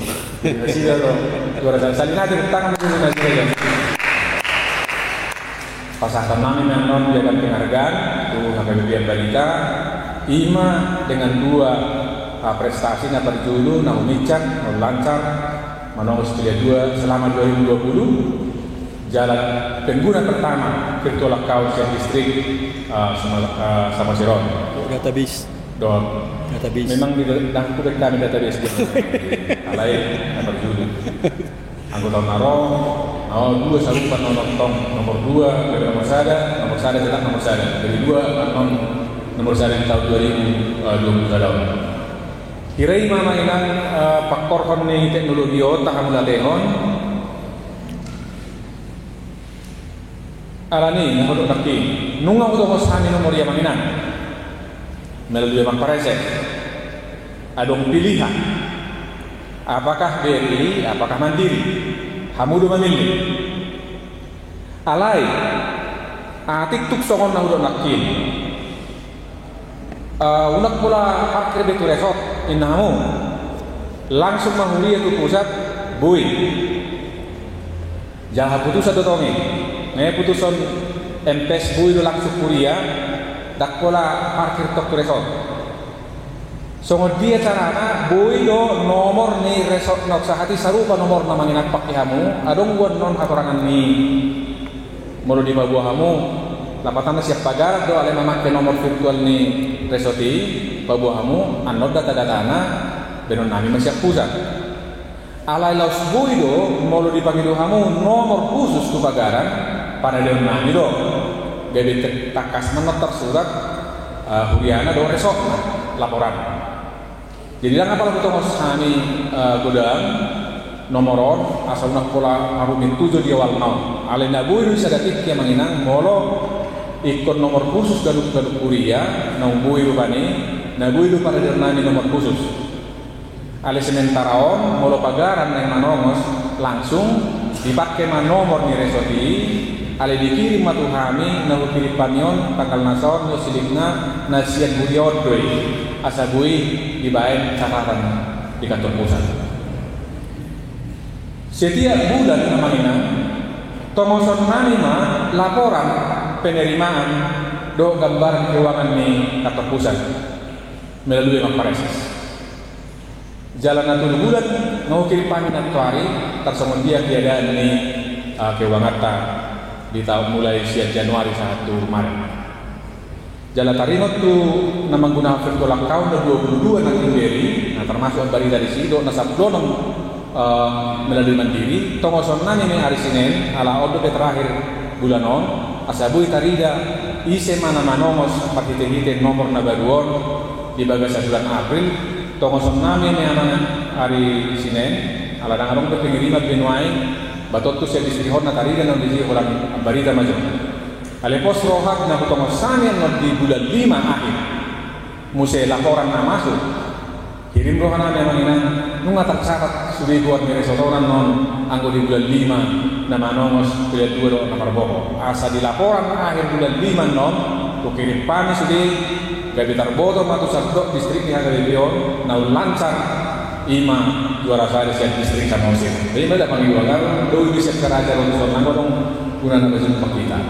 sida lo juara salina di tangan itu saja pasangan nami memang jaga penghargaan tu AKBP Abarita ima dengan 2 prestasi na berjulu na umicat na lancar manongos pilihan 2 selama 2020 jalan pengguna pertama virtual account yang distrik sama Siron database memang di dalam kami database dia alai na berjulu anggota naro dua salupan nomor 2 dari nomor sada tetap nomor sada dari 2 nomor sada di tahun 2020 tahun. Kirai mainan pakor koni teknologi tahamula lehon alani ngodok daki nunga udah hosani nomor yang mainan melalui bang parese adong pilihan apakah BRI apakah Mandiri hamudu memilih alai atik tuk songon na udah nakin unak pula parkir betul resort inamu langsung mahuli itu pusat bui jaha putusan dotongi putusan MPS bui itu langsung kuliah dak pola parkir tok resort songo dia carana bui do nomor ni resort nok sahati sarupa nomor namanya nak pakai hamu adong buat non aturangan ni mulu di babuah hamu lapatan siap pagar do ale memakai nomor virtual ni resoti babuah hamu anod data-datana benon nami masih pusat alai laus bui do mulu dipanggil hamu nomor khusus tu pagaran pada deon nami do gabe takas menetap surat huriana do resort laporan. Jadi lang apa betul kos kami godang nomoron asal nak pola harumin 7 di awal nau. Ale nabu itu bisa dapat kia manginang molo ikon nomor khusus gaduk kuria nau bui rupani nabu itu pada dernani nomor khusus. Ale sementaraon molo pagaran yang manongos langsung dipakai nomor ni resoti. Ale dikirim matu kami nahu kiripanion tanggal nasaon yo silikna nasian buriot doi asabui dibaen catatan di kantor pusat. Setiap bulan namanya tomoson nami mah laporan penerimaan do gambaran keuangan ni kantor pusat melalui Mamparesis. Jalan atur bulan mau kiripani nanti hari tersomong dia tiada ni keuangan ta di tahun mulai siap Januari 1 Maret. Jalan taringot tu nama guna virtual account 22 nanti beri, nah termasuk bari dari sini do nasab donong melalui Mandiri. Tongoson nani hari Senin ala odo terakhir bulan on asabui tarida ise mana manomos partite nomor nabaruon di bagasa bulan April. Tongoson nami hari Senin ala dangarong pengirimat benuai batot tu saya distrihon na tarida non di orang barida maju. Alepos rohat na putongosanian non di bulan 5 akhir. Musai laporan na masuk. Kirim rohan na memang nunga tercatat sudah buat meresotoran non anggo di bulan 5 na manongos bulan 2 do nomor boho. Asa di laporan akhir bulan 5 non tu kirim pani sudah gabi tarboto matu sabdo distrik ni haga lebion na lancar ima juara sari siap distrik sama usir. Jadi pada panggil wagar doi bisa keraja untuk nanggo dong guna na baju pakita.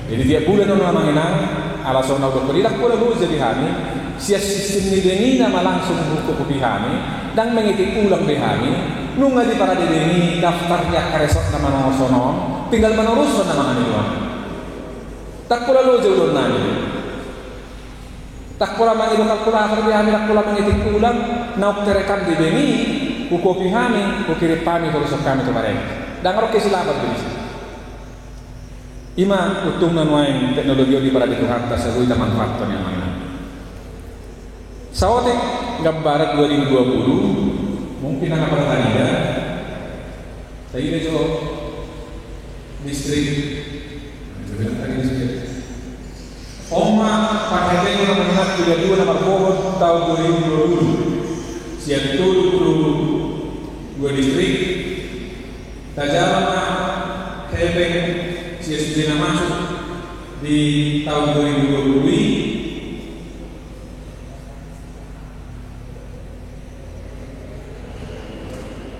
Jadi tiap bulan orang mengenang alasan nak beridak pula lu jadi hani siap sistem ni dengi nama langsung buku kupihani dan mengitik ulang behani nunga di para dengi daftarnya karesot nama nosonon tinggal meneruskan nama aniwan. Tak pula lu jauh nani. Tak pula mengidu kalkulator behani tak pula mengitik ulang nauk terekam di dengi ukopihani ukirip kami terus kami kemarin. Dan orang kesilapan begitu. Ima utung nanuain teknologi di para dituhan tasawui taman faktor yang mana. Sawotek gambaran 2020 mungkin akan pernah ada. Tapi itu distrik Oma pakai dengan mengenal 32 nomor pohon tahun 2020 siap itu 22 distrik Tajama Hebeng siap masuk di tahun 2020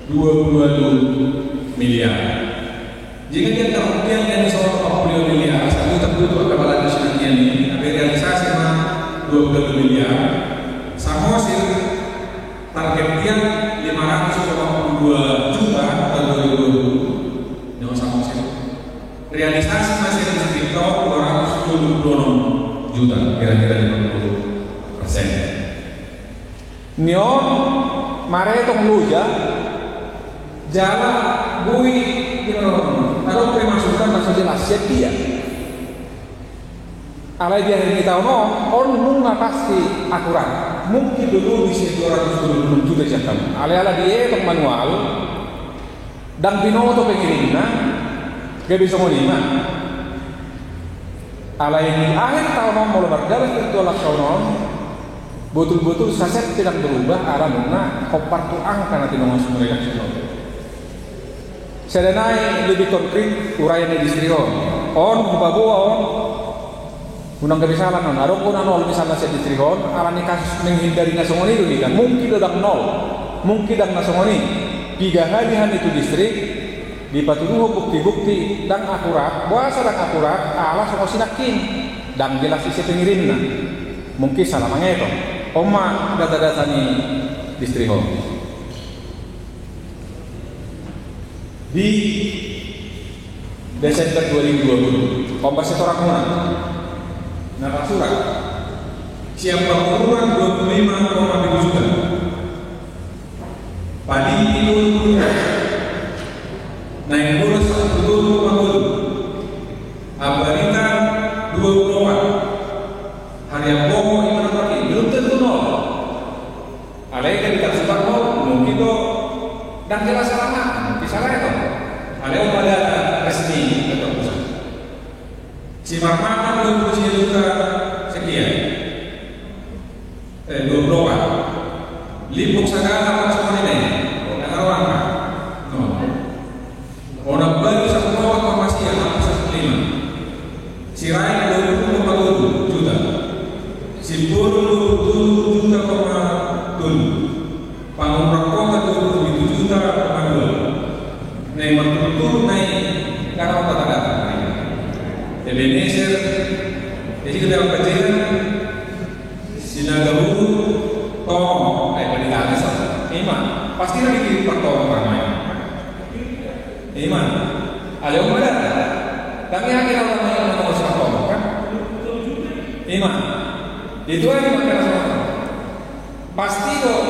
22 miliar. Jika dia kemudian yang seorang 40 miliar, satu tertutup kepala nasionalnya ini, tapi realisasi mah 22 miliar. Sama hasil targetnya 582 juta tahun 2020. Jangan sama hasil. Realisasi masih di sekitar 276 juta, kira-kira 50%. Nyon, mare tong luja. jalan bui kalau pemasukan masuk jelas dia alai dia ini tahu on nunga pasti akurat mungkin dulu bisa 200 juga jangan alai dia untuk manual dan binoto pengirimnya gak bisa menima alai ini akhir tahun mau lebar dalam virtual tahun betul-betul saset tidak berubah arah nuna kopar tu angka nanti nongol semua redaksi sedenai lebih konkret uraian di distrihon on bawa on unang kebisalan on arong kuna nol misalnya saya distrihon alani kasus menghindari nasongoni itu kan mungkin udah nol mungkin dan nasongoni 3 harian itu distrik dipatuduh bukti-bukti dan akurat bahasa dan akurat ala songo sinakin dan jelas isi pengirimnya mungkin salah mangeto oma data-data ni distrihon di Desember 2020 kompas orang mana napa surat siapa pengururan 25,7 juta padi itu naik kurus 20,7 abarita 24 harian pokok iman lagi belum tentu nol alai kan dikasih nol mungkin itu dan jelas salah salah itu ada pada resmi atau pusat si marmana belum berusia juga sekian 24 limbuk segala semua ini dengan orang no orang baru satu bawah masih yang 1,5 si rakyat 20,7 juta si buru 27 juta pangurang kota 27 juta naik betul naik karena kata-kata Ebenezer jadi kita kajian Sinagawu tong pendidikan iman pasti lagi kirim pertolongan ramai iman ada yang benar kami akhirnya orang yang mau sekolah kan iman itu yang dimakan sama pasti kok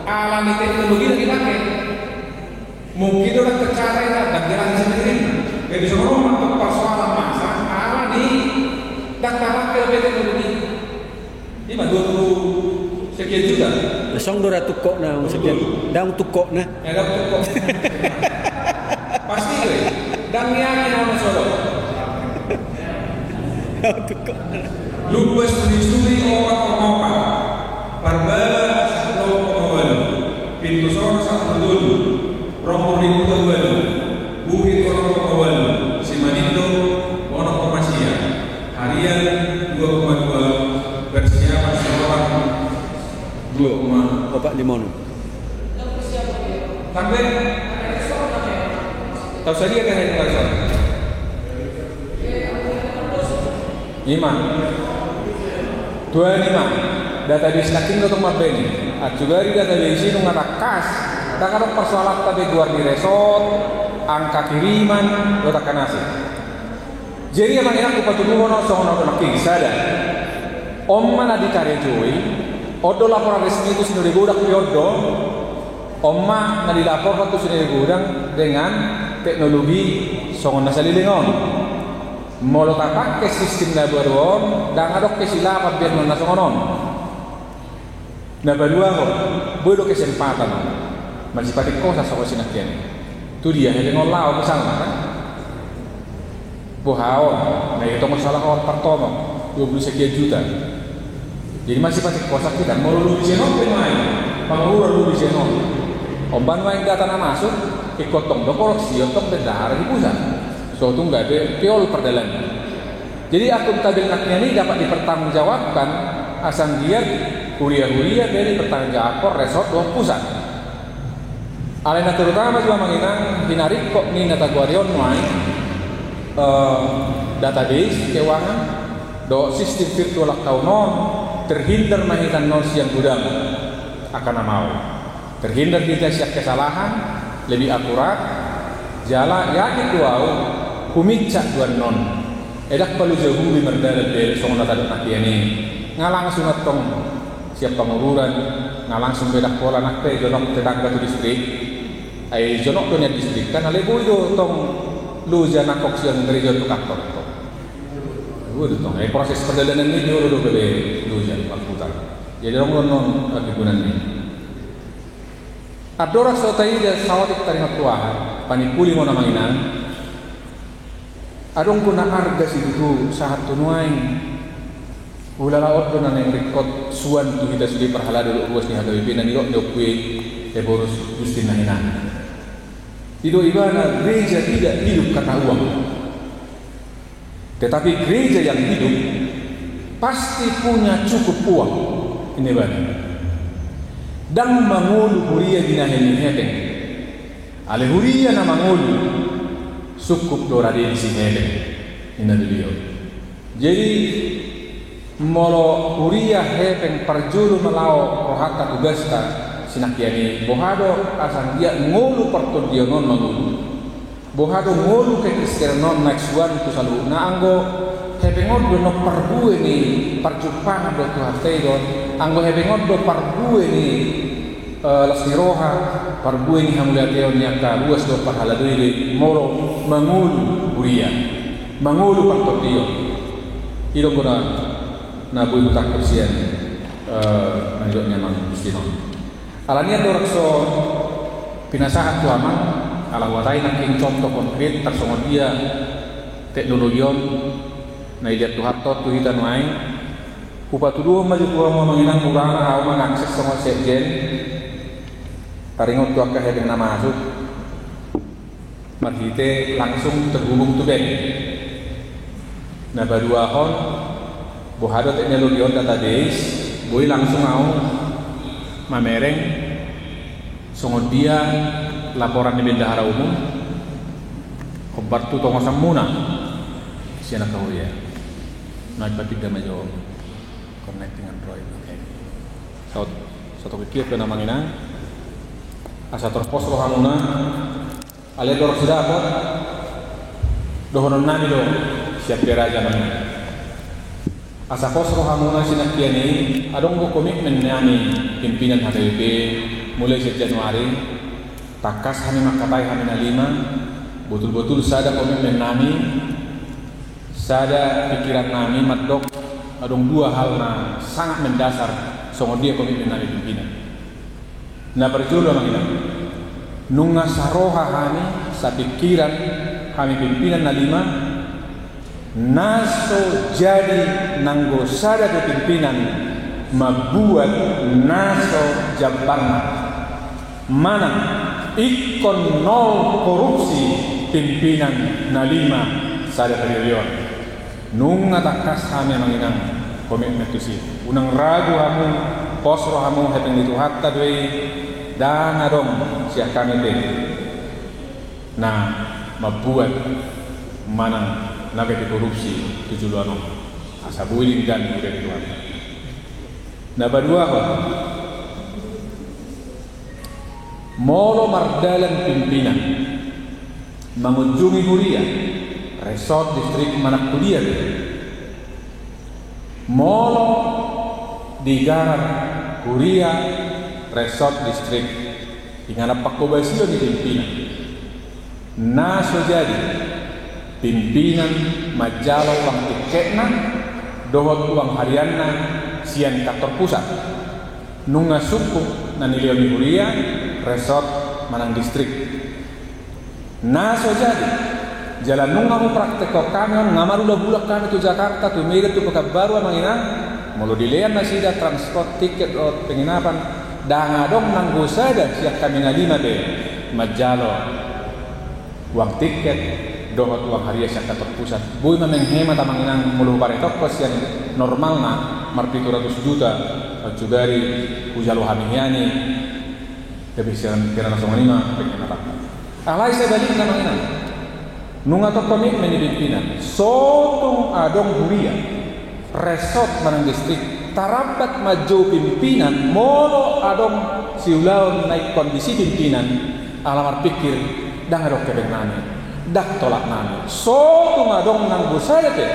alami teknologi yang dipakai mungkin orang tercapai dan jelas sendiri gak bisa ngomong untuk persoalan masa ala nih dan pakai lebih teknologi ini mah 20 sekian juta lesong dora tukok na sekian daun tukok na daun tukok pasti gue dan yakin orang solo daun tukok lupa studi orang Parbala 1,8 pintu sore 1 Romo ribu awal, bukit orang awal, Simanindo, orang Komasia, harian 2,2 persiapan seorang 2,45. Sampai tahu saja kan yang terasa. Iman 25 database nakin untuk mabeni. Juga di database ini ngatakas. Tak ada persoalan tadi luar di resort, angka kiriman, letakkan nasi. Jadi yang enak di Patuduhono soalnya orang kisada. Om mana di Karejoi, odo laporan resmi itu sendiri budak diodo. Oma nadi lapor waktu sendiri budak dengan teknologi soalnya salilingon. Molo tak ke sistem laboratorium dan ada kesilapan biar nona soalnya. Nah berdua kok, bodoh kesempatan. Masih pakai kosa soal sinakian. Tu dia yang ngolau misalnya kan. Buhao, nah itu masalah orang pertama 20 sekian juta. Jadi masih pakai kosa kita. Mau lu di senong pemain, pangurus lu di senong. Omban main data nama masuk, ikutong dokor siotong bendahara di pusat. So itu nggak ada piol perdalan. Jadi akuntabel naknya ini dapat dipertanggungjawabkan asal dia kuliah dari pertanggungjawab resort dua pusat. Alena terutama juga menginang hinarik kok ni data guarion main database keuangan do sistem virtual account terhindar mahitan non siang gudang akan mau terhindar kita siap kesalahan lebih akurat jala yakin duau kumicak dua non edak perlu jauh di merdadat dari soal data nak ini ngalang sunat tong siap pengururan ngalang sumbedak pola nak teh jonok tetangga tu distrik Ai jonok do nya distrik kan ale boy do tong lu jana kok siang gereja tu kantor to. Lu tong proses perjalanan ini do bebe lu jana putar. Jadi orang non kegunan ini. Adora sotai dia sawat taringat tuahan panipuli mo namanginan. Adong kuna arga situ sahat tunuain. Ulala od do nang rekod suan tu kita sudi perhala dulu uas ni hadapi pinan ilo do kue boros gustin nahinan. Itu ibarat gereja tidak hidup karena uang, tetapi gereja yang hidup pasti punya cukup uang. Ini benar. Dan mangulu huria dinahen heteng, ale huria na mangulu cukup dora di sini heteng. Ini beliau. Jadi molo huria heteng perjuru melau rohaka tugasta. Sinakiani bohado asan dia ngolu perton dia non mangulu bohado ngolu ke kristianon naksuan tu salu na anggo hebengod do no parbue ni perjumpaan do tu hatego anggo hebengod do parbue ni lasniroha parbue ni hamulateo nyaka luas do parhaladui moro mangulu buria mangulu perton dia ilo guna na bui butak persian nanjok nyaman kristianon. Alania dorang so pinasahan tu aman ala warai nangking contoh konkret tersongon dia teknologion na iliat tu hatot tu hitan main upa tu dua maju tua mau menginang murana hau mengakses songon sekjen taringot tu akah yang nama masuk marhite langsung terhubung tu ben na badua hon bohado teknologion database boy langsung mau mamereng songon dia laporan di bendahara umum kobar tu tongo samuna siana kau ya naik batik dama jo connecting Android oke satu kecil ke namanya asa terpos lo hamuna ale dorok sudah apa dohonon nani do siap beraja mana asa posro hamuna sinak kiani adong go komitmen nami pimpinan HDP mulai sejak Januari takas kami makapai kami na 5 betul-betul sada komitmen nami sada pikiran nami madok adong dua hal na sangat mendasar songo dia komitmen nami pimpinan na berjulu mangina nunga saroha kami sa pikiran kami pimpinan na 5 naso jadi nanggo sada de pimpinan mabuat naso jabarna mana ikon nol korupsi pimpinan na 5 sada triliun nung atakas kami manginang komitmen tu si unang ragu hamu posro hamu heteng itu hatta doi dan adong siak kami be nah mabuat mana naga di korupsi tujuan asa builin dan udah dua. Nah berdua apa? Molo mardalan pimpinan mengunjungi Huria resort distrik Manak Kuliah. Molo di Garan Huria resort distrik dengan apa kobasio di pimpinan. Naso jadi pimpinan majalah uang tiketna dohot uang harianna sian kantor pusat nunga suku na nilion Huria resort Manang distrik naso jadi jalan nunga mu praktek kami ngamaru la bulak kami tu Jakarta tu Medan tu Pekanbaru manginang mulu dilean na sida transport tiket o penginapan dangadong nanggo sada siak kami ngalima be majalah uang tiket dohot uang harian siak kantor pusat boy memenghemat amanginang mulu paretok pas yang normal na marpi 200 juta jugari ujalo hamihiani tapi siang kira langsung 5 pengen apa alai saya balik amanginang nunga to komitmen di pimpinan sotung adong Huria resort Manang distrik tarabat maju pimpinan molo adong siulaun naik kondisi pimpinan alamar pikir dah ngadok kebeng nani dak tolak nani sotung adong nang busaya te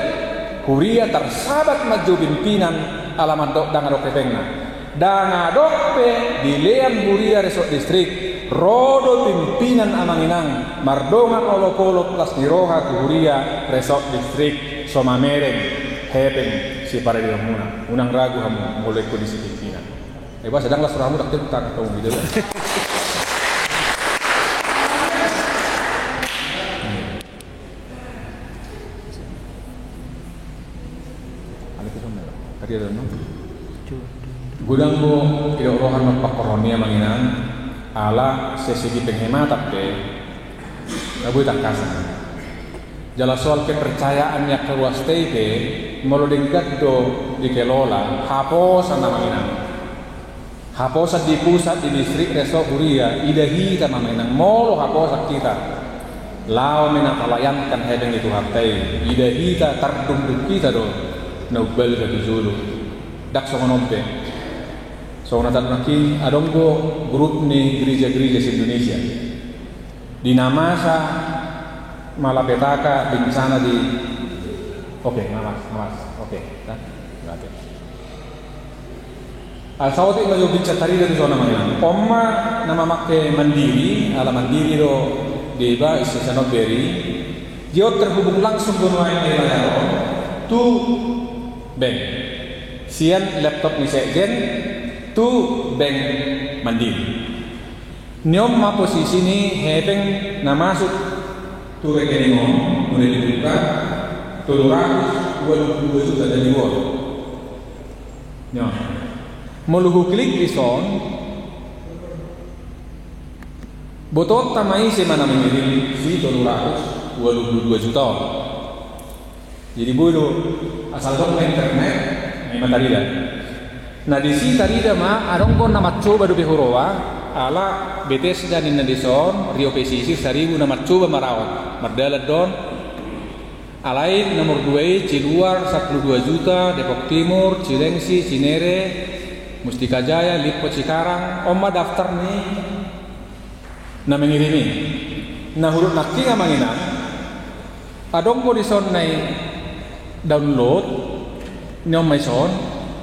Huria tersabat maju pimpinan alamat dok dah ngadok kebeng nani dah ngadok pe di lean Huria resort distrik rodo pimpinan amanginang mardongan olopolo plus niroha kuhuria resort distrik Somamereng hepeng si para di muna unang ragu hamu mulai kondisi pimpinan ba sedanglah suramu dak tentang atau video tadi ada no gudang mo irohan magpakoronia manginan ala sesegi penghematan ke nabuy takasan jala soal kepercayaan yang keluas tebe melodengkat do dikelola haposan na manginan haposan di pusat di distrik Reso Huria idahi ta manginan molo haposan kita lao menakalayankan hedeng itu hartai idahi ta tardung kita do naubal ka tuzulu dak songonompe so natan makin adonggo grup ni gereja-gereja di Indonesia di Namasa Malapetaka di sana di oke dah berarti asawati ngajo bicara tadi dari zona mana omma nama make mandiri ala mandiri do deba isesano beri dia terhubung langsung dengan yang tu bank sian laptop ni sekjen tu bank mandiri nyom ma posisi ni hebeng na masuk tu rekening mulai dibuka 222 juta dari luar nyom muluhu klik di son botol tamai si mana mengirim si 222 juta jadi bodoh asal dong internet memang tadi dah. Nah di sini tadi dah mah adong kon nama coba do behorowa ala BTS dan Indonesia Rio Pesisir saribu nama coba marawat mardala don alain nomor 2 Ciluar 42 juta Depok Timur Cilengsi Cinere Mustika Jaya Lipo Cikarang omma daftar nih na mengirimi nah huruf nakti ngamanginan adong ko di son nai download nyom mai son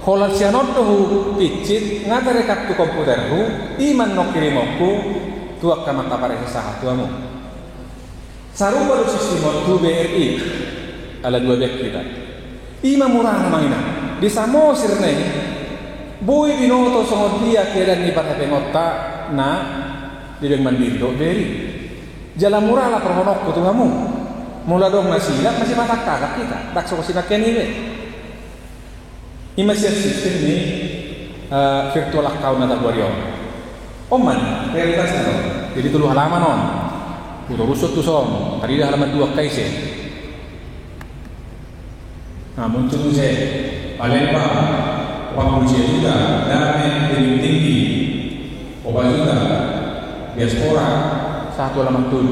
kalau sianot tu picit ngatare kartu komputer hu iman no kirimoku tuak kamata pare sah tuamu saru baru sistem tu BRI ala dua bek kita ima murah namanya di samo sirne boy binoto songot dia kedan ni pada pengota na di beng mandiri do beri jalan murah lah perhonok ku tuamu mula dong masih mata kakak kita tak sok sinaken ini Imasih sistem ni virtual account atau warrior. Oman realitasnya loh. Jadi tulu halaman on. Udah rusuk tuh som. Tadi dah halaman 2 kaise. Nah muncul saya Palembang, Pamuji juga, Damai, Tinggi Tinggi, Oba juga, diaspora, satu halaman tuh.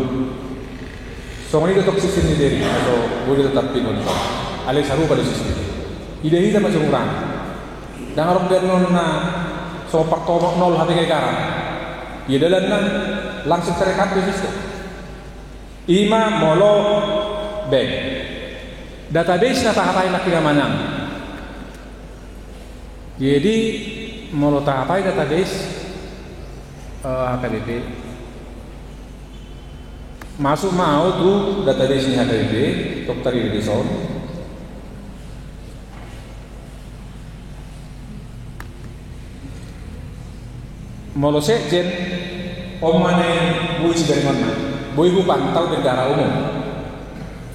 So ini tetap sistem ini dari atau boleh tetap pinun. Alih saru pada sistem. Ide kita macam orang. Dan orang dari nona sopak tomok 0 hati kayak garam. Ia dalam langsung terekat di situ. Ima molo bank. Database na tahapai nak manang. Jadi molo tahapai database HKBP. Masuk mau tu database ni HKBP, dokter Edison. Molo sekjen omane bui dari mana? Bui bu pantau negara umum.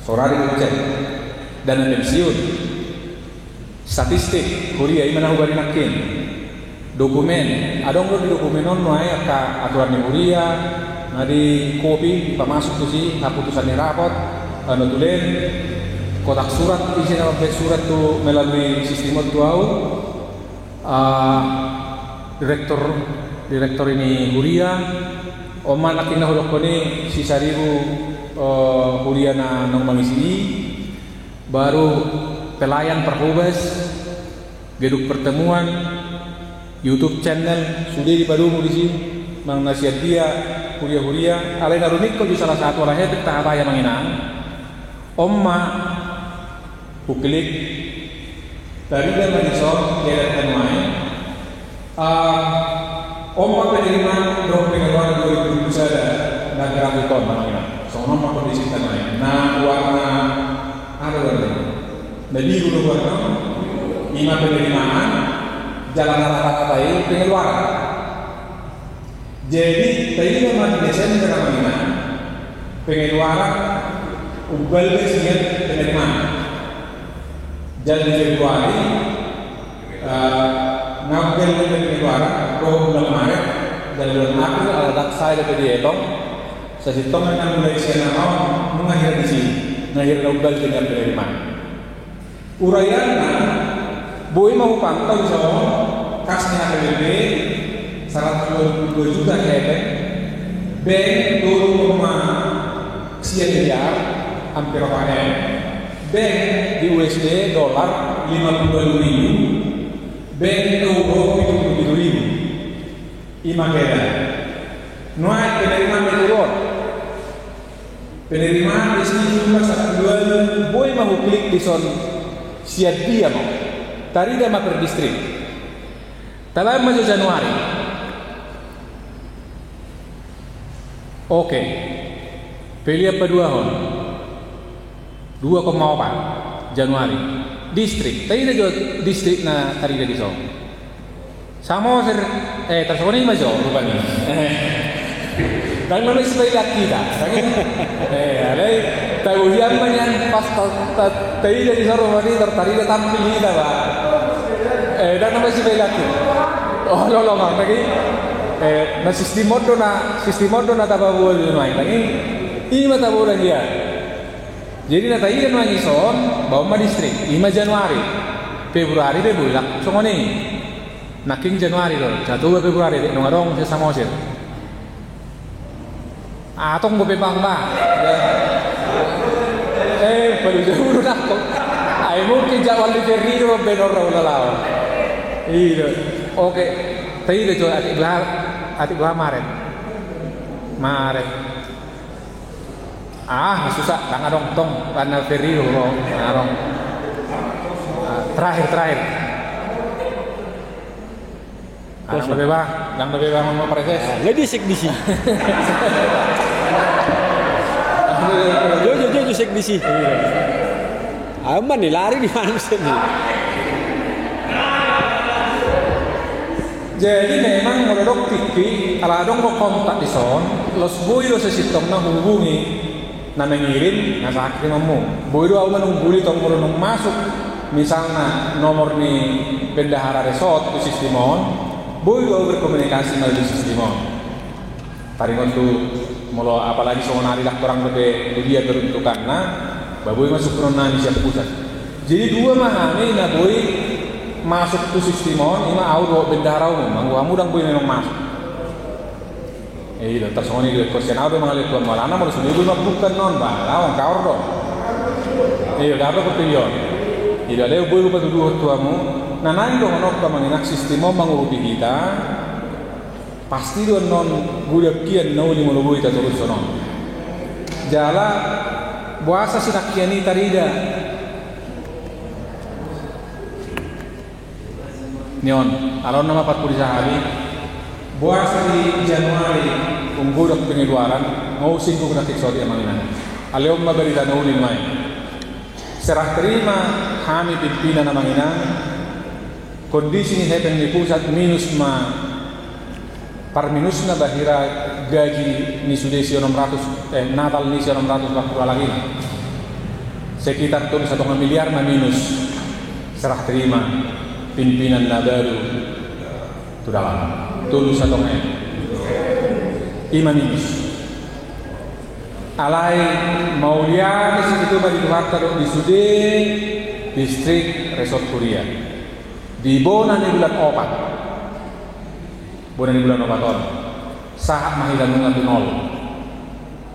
Sorari cek dana pensiun. Statistik kuliah imana hubari nakin. Dokumen, adong lo di dokumen non noai aka aturan ni kuliah, nadi kopi pamasuk tu si keputusan rapot, tulen kotak surat isi nama surat tu melalui sistem tu au. Direktur ini Huria, oman akin na hulok ko ni si Saribu Huria na nang mangisi, baru pelayan perhubes, gedung pertemuan, YouTube channel, sudah dibaru di sini, mang nasihat dia Huria, alai narunik ko di salah satu orang hebat tak apa yang menginang, omma buklik, dari dan manisor, kira-kira main. Omma penerimaan dong pengeluaran 2000 sada negara ton namanya. Sono ma kondisi tanah. Nah warna ada warna. Nah biru warna. Ima penerimaan jalan rata-rata itu pengeluaran. Jadi tadi nama Desember namanya pengeluaran ubal kesian penerimaan. Jalan Februari ngambil pengeluaran bulan Maret dan bulan April ada saya dapat dihitung. Saya hitung yang mulai saya mau mengakhir di sini, mengakhir ubal dengan penerimaan. Uraiannya, boleh mau pantau soal kasnya APBD 122 juta KM, bank 2,7 miliar, hampir KM, bank di USD dolar 52 ribu, bank euro 77 ribu, ima kena. Nuai penerimaan turun, penerimaan di sini cuma 1 bulan, boleh mau klik di son siap dia mau, tadi dia mau per distrik, dalam maju Januari. Oke, pilih apa 2 Januari distrik. Tadi juga distrik na tadi dia disong. Sama tersebut ini masuk rupanya. Dan mana sebagai kita, ada tahu yang banyak pas tadi dia disong tadi dia tampil kita pak. Dan nama sebagai kita. Oh lolong lagi. Na sistem modo na tababuan yun ay lagi ini matabulan dia. Jadi na tayo na ngison bawa ma distrik 5 Januari Februari be bulak so ngoni naking Januari lor jatuh Februari de ngarong sa samosir atong go bang ba perlu jauh na ko ay mungkin jawal di Ferriro benor raw iya oke tayo de jo atik belah Maret. Susah, tangga dong, karena Ferry dong, terakhir. Yang lebih bang mau proses. Lebih sek di sini. Jojo sek di sini. Aman nih lari di mana sini. Jadi memang menurut TV, kalau ada kontak di son, los boy lo sesitong na hubungi, na mengirim, na sa akin mo. Boy lo ako menungguli tong mulunong masuk, misalnya nomor ni bendahara resort di sistemon, boy lo berkomunikasi melalui sistemon. Taringon tu, mula apalagi soal narilah kurang lebih dia teruntukan, na, baboy masuk krona di siap pusat. Jadi dua mahani na boy masuk tu sistemon, ima auto bendahara umum, kamu dang boy memang masuk. Iya, tersoni di kursian auto mengalir tuan malana, mau sudah boy bukan non bang, lawan kau dong. Iya, dah apa kepilihan? Iya, leo boy lupa tuduh tuamu. Nah, nanti dong nok menginak sistemon mengurupi kita. Pasti dong non budak kian nau di mulut boy terus sono. Jala buasa si nakiani tarida. Nion, alon nama 40 sehari. Buasa di Januari unggudak pengeluaran mau singgung nak eksodi amangan. Aleom maberita naulin mai. Serah terima kami pimpinan amangan. Kondisi ini happen di pusat minus par minusna bahira gaji ni sudesi 600 Natal ni 600 waktu lagi. Sekitar tuh 1 miliar minus. Serah terima pimpinan baru itu dalam tulus atau enggak iman ini alai mau lihat itu bagi Tuhan taruh di Sude distrik Resort Kuria di Bona di bulan opat on saat mahitan nungan di nol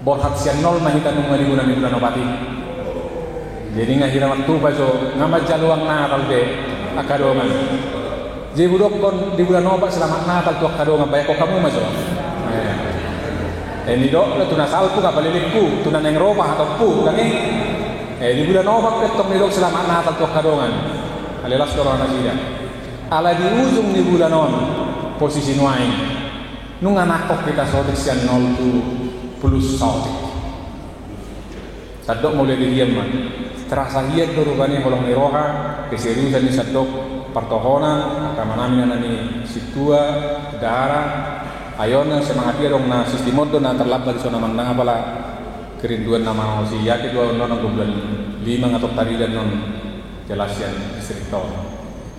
borhat sian nol mahitan nungan di bulan opat ini jadi ngahira waktu baso ngamat jaluang Natal deh akadongan. Jadi budok kon di bulan obat selamat Natal tuh akadongan banyak kok kamu masuk. Ini dok le tuna salpu kapalilipku, tuna neng Roma atau pu kangi. Di bulan obat ketong ni dok selamat Natal tuh akadongan. Alelas korona tidak. Ala di ujung di bulan on posisi nuai nunga nakok kita sotik sian 0 tu plus sotik sadok mulai diam man terasa hiat tu rupanya holong ni roha keseriusan ni sadok pertohonan akan manamina nani situa dahara ayona semangat dia dong na sistem do na terlambat di zona mandang apala kerinduan nama si yaki dua non bulan 5 atau tadi dan non jelasian distriktor.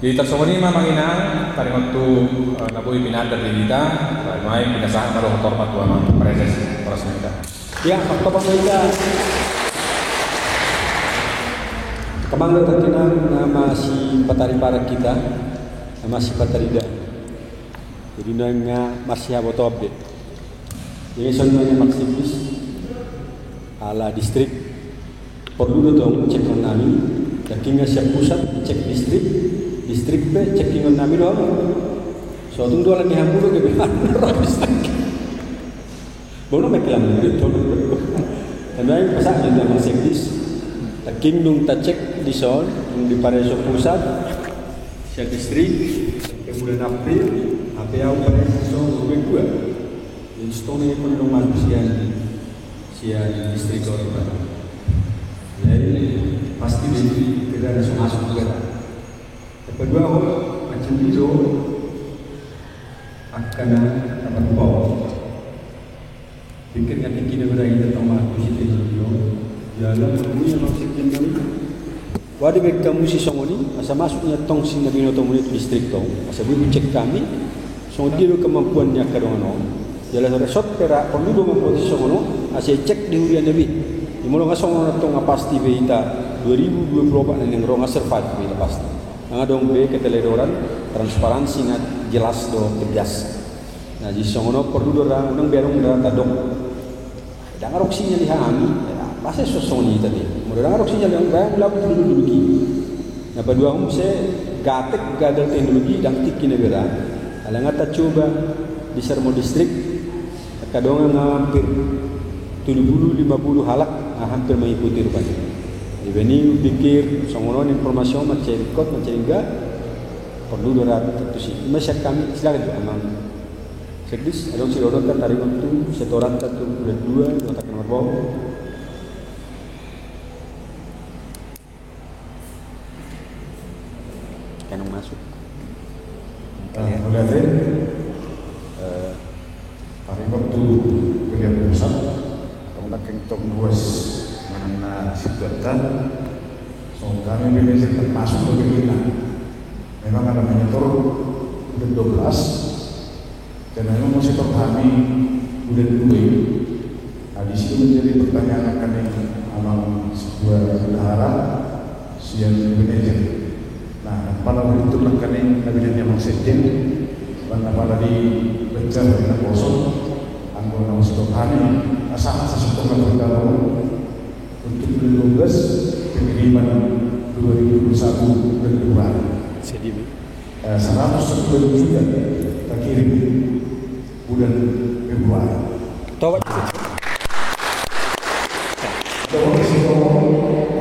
Jadi tersebut ini memang ina tadi waktu nabui pinada dari kita, main pindasahan baru hormat dua preses presmita. Ya, faktor kita kemana terkena nama si Patari Parak kita, nama si Patarida. Jadi nanya masih apa tu update. Jadi sebenarnya maksimis ala distrik perlu dong cek nami, cekingan siap pusat cek distrik pe cekingan nami doang. So tunggu lagi hamil ke benar distrik. Bono mekelam itu. Tapi pasal kita masih dis. Taking nung tacek di son, nung di Pareso pusat, siap distrik, kemudian April, apa yang Pareso kedua. Jadi stone ini pun rumah sian distrik orang. Jadi pasti tidak ada masuk negara. Kedua macam itu akan dapat bau. Pikir yang tinggi negara ini tentang masuk itu jalan punya maksud kami. Wadi bagi kamu si songoni, masa masuknya tong si nabi notomu itu distrik tong. Masa bui cek kami, song dia kemampuannya kerongan. Jalan resort perak perlu dua mampu si songono, asyik cek di hurian nabi. Di mana ngasong tong pasti beita 2024 yang ronga survive beita pasti. Ngadong be keteledoran transparansi ngat jelas do tegas. Nah di songono perlu dorang unang berong dah tadong. Dah ngaroksinya dihami. Pasal sosoni tadi, mudah orang sinyal yang baik melakukan teknologi. Nah, kedua saya gatek gadal teknologi dan tiki negara. Kalau ngata coba di Sermo distrik, kadang hampir 70-50 halak hampir mengikuti rupanya. Jadi ini pikir songonon informasi macam ikut macam enggak perlu dorat itu sih. Masyarakat kami silakan juga amang. Sedis ada si orang kan tarik waktu setoran satu bulan 2 otak nomor bawah. Yang masuk. Mulai hari waktu kuliah pusat, kamu nak kentong luas mana situasi, so kami belajar termasuk bagaimana. Memang ada monitor udah 12, dan memang masih terpahami udah 2. Di situ menjadi pertanyaan akan yang amal sebuah bendahara siang manajer. Nah, pada waktu itu makanya Nabi Nabi yang sekjen, pada di bencana kita kosong, anggota masuk hari, asal sesuatu yang berdalam untuk 12 pengiriman 2021 dan Februari. 110 juta kita kirim bulan Februari.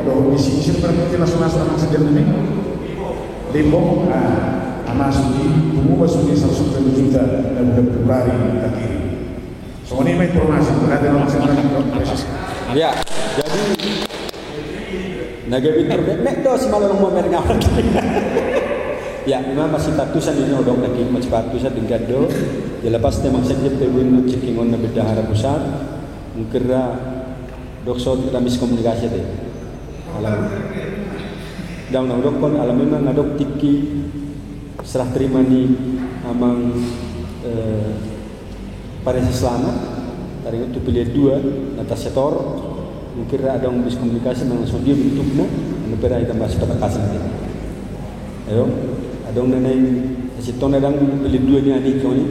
Ada kondisi seperti langsung sejam ini. Limbong, Amasuki, Bumbu Masuki 110 juta dan bulan Februari kita kirim. So ini informasi berada dalam Ya, jadi Naga Winter mek do si malam mau merengah lagi. Ya, memang masih tatusan ini odong lagi macam tatusan tinggal do. Ya lepas memang saja pewin checking on bendahara pusat. Mungkin doksot kita miskomunikasi deh. Alam. Dan odong kon alam memang adok tiki serah terima ni amang pada selamat. Tadi itu pilih 2 atas setor. Mungkin ada yang miskomunikasi langsung dia bentuknya, negara kita bahas pada kasih dia. Ayo, ada yang nenai si ton ada yang pilih 2 ni ani kau ni.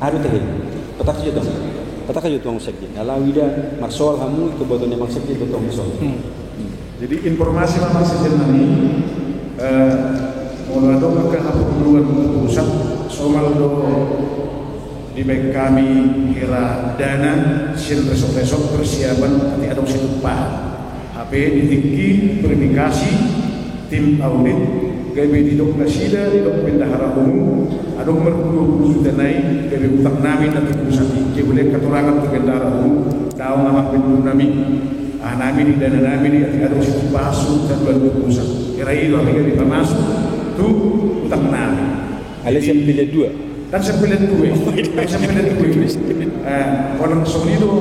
Ada tadi, petak je tu, petak je tuang sekjen. Kalau ida maksol kamu itu betul memang sekjen itu tuang maksol. Jadi informasi memang sekjen ini, mulai tu akan apa perluan pusat, soal do di baik kami kira dana sil besok-besok persiapan nanti ada situ Pak HP ditinggi verifikasi tim audit gabe di dok nasida di dok bendahara umum adong merkudu danai gabe utang nami na pusati ke boleh katorangan tu bendahara umum daw nama bendu nami nami di dana nami di adong situ basu dan pusat irai do gabe pamasuk tu utang nami Ada yang pilih dua. dan sembilan dua orang sonido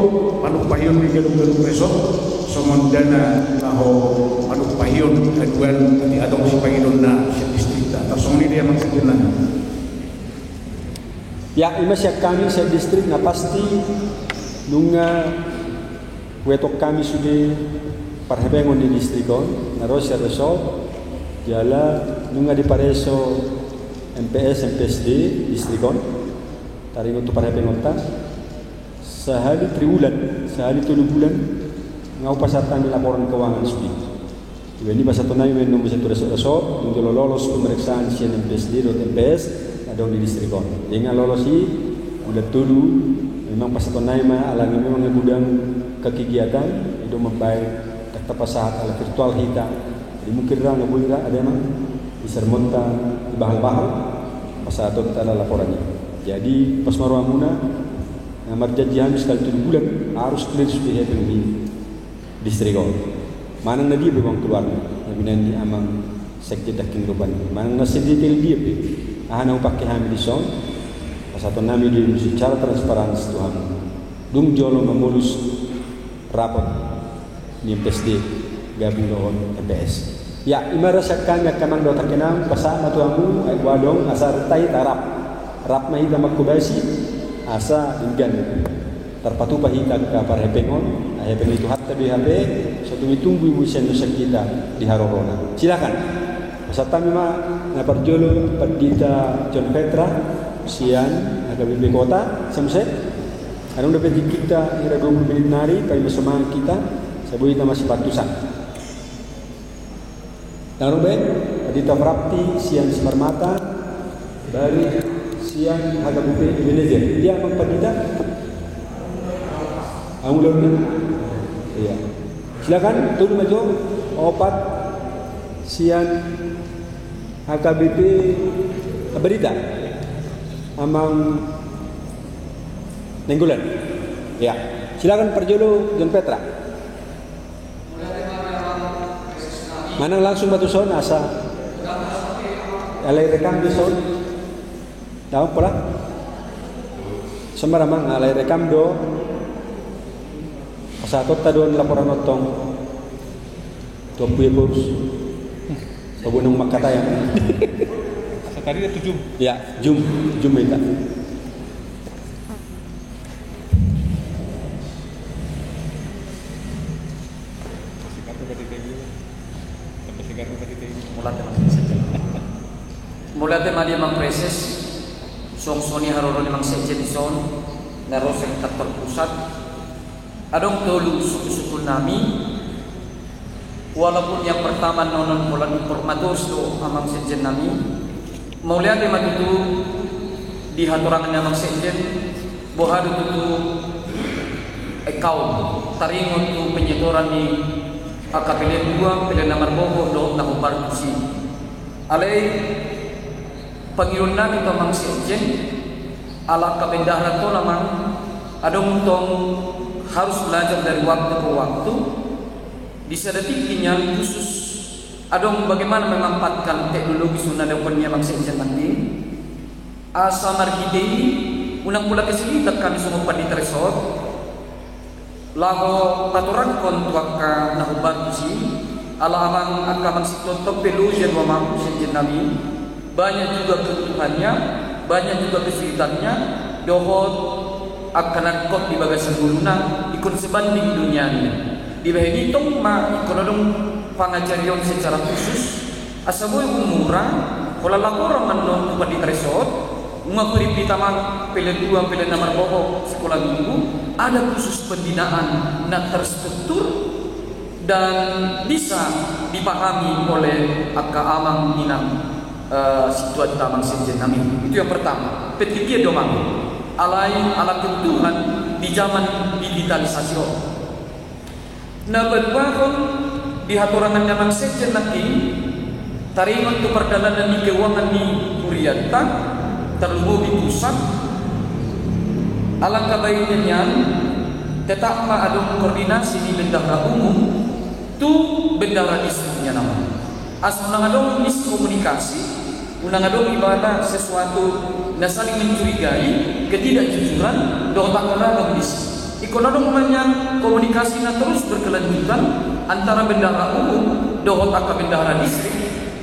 manuk pahion di gedung resort somon dana laho manuk pahion aduan di adong si pahion na distrik atau soni dia maksudnya Ya ima siya kami sa distrik na pasti nunga wetok kami sudah parhebengon di distrikon na siya resort jala nunga di pareso MPS MPSD distrikon taringo tu parhebengon ta sehari 3 bulan sehari 7 bulan ngau pasatan laporan keuangan sudah ini bahasa tunai menom bisa tu resort untuk lolos pemeriksaan sian MPSD atau MPS ada di distrikon dengan lolosi udah dulu memang pas tunai mah alangi memang ngegudang kegiatan itu membaik tak pasat ala virtual kita jadi mungkin orang ngabulira ada emang bisa remonta di bahal-bahal pas atau ala laporannya jadi pas marwamuna ngamar janjian sekali 7 bulan harus clear sudah di distrikon mana na dia bang keluar nabi nani amang sekje daking ruban mana na sedetail dia be ana upakke ham di son pasato nami dia secara transparan Tuhan dung jolo memulus rapor ni PSD gabung doon MPS ya imarasakan ya kamang do takenam pasa matuamu ay wadong asar tai tarap rap mahita makubasi asa inggan terpatu pahita ka parhepengon ahepeng itu hatta di HP satu ditunggu ibu sendosa kita di Harorona silakan pasata mima ngaparjolo perdita John Petra sian HKBP kota samse anong dapat kita ira 20 menit nari kami bersama kita sabuhi kita masih batusan Narube perdita Prapti sian Semarmata dari sian HKBP Indonesia dia memperdita Angulur iya. Silakan turun maju opat sian HKBP berita amang Nenggulan. Ya. Silakan perjolo John Petra. Mana langsung batu son asa. Alai rekam di son. Tahu pula? Sembarangan alai rekam do Satot tadon laporan otong 20 bos. Pabunong makatayan. Sekali itu jum. Ya, jum itu. Mulai tema dia mempreses song-soni haroro memang sejen son naros yang terpusat adong tolu suku-suku nami walaupun yang pertama nonon bulan informator do amang sejen nami mau lihat tema itu di haturangan amang sejen bohadu itu kaum taringon tu penyetoran di AKPD 2 pilihan nomor boho do nahubar kusi alai pangilun nami to amang sejen ala kabendahan to lamang adong tong harus belajar dari waktu ke waktu bisa detiknya khusus adong bagaimana memanfaatkan teknologi sunnah dan penyamang sejen nanti asa marhidei unang pula kesulitan kami semua pandita resort laho paturan kontuak ka nahuban si ala amang akamang sitotok pelusian wamang sejen nami banyak juga kebutuhannya banyak juga kesulitannya dohot akan kok di bagas guruna ikut sebanding dunia ini di bahagia itu ma ikut dong pengajarian secara khusus asaboy umurah kalau laporan menon di resort ngakuri pitama pilihan 2 pilihan nomor pokok sekolah minggu ada khusus pembinaan nak terstruktur dan bisa dipahami oleh akka amang minang situasi tamang sejen nami itu yang pertama petikia domang ala kebutuhan di zaman digitalisasi. Nah, berbangun di haturangan yang sejen nanti taringon tu perjalanan ni keuangan ni Kurianta terlubu di pusat. Alangkah baiknya tetap ada koordinasi di bendahara umum tu bendahara distriknya nama. Asal ada miskomunikasi, ada ibadah sesuatu yang saling mencurigai, ketidakjujuran, doa orang disi. Ikonomi banyak komunikasi yang terus berkelanjutan antara bendahara umum doa bendahara distrik.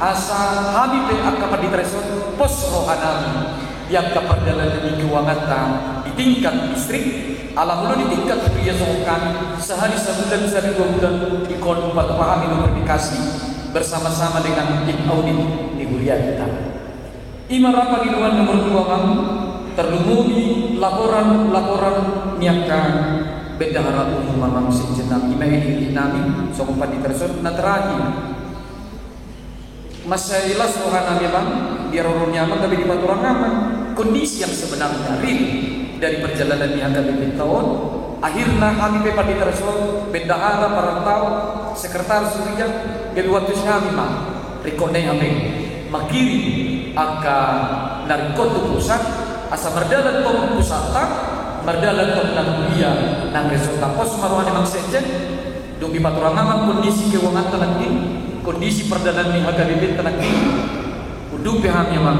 Asa Habib akap di Tresor pos rohani yang perjalanan di keuangan di tingkat distrik, alhamdulillah di tingkat pria sokan sehari sebulan sehari 2 bulan ikon pahami komunikasi bersama-sama dengan tim audit di Kurianta. Imam rapat di luar nomor 2 bang terlumuri laporan niaka bendahara umum mamang sejenak email nami sopan di Tresor na terakhir. Masa jelas rohana memang biar orang nyaman tapi di orang nyaman. Kondisi yang sebenarnya real dari perjalanan yang kami tahun akhirnya kami pepat di Tersol bendahara perantau sekretaris surya jadi waktu kami mah rekonai kami makiri akan narikotu pusat asa berdalan tom pusata berdalan tom namulia nang resulta pos maruhan memang sejen dong di orang nyaman kondisi keuangan tenang kondisi perdalan ni HKBP tenang uduk pihak memang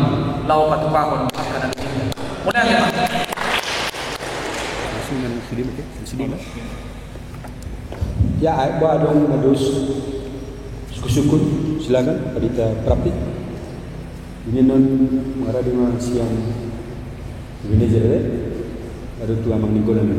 lau patu pahon akan mulai ya ya buat dong modus syukur silakan kita praktik ini non mengarah dengan siang ini jadi ada tu amang nikolan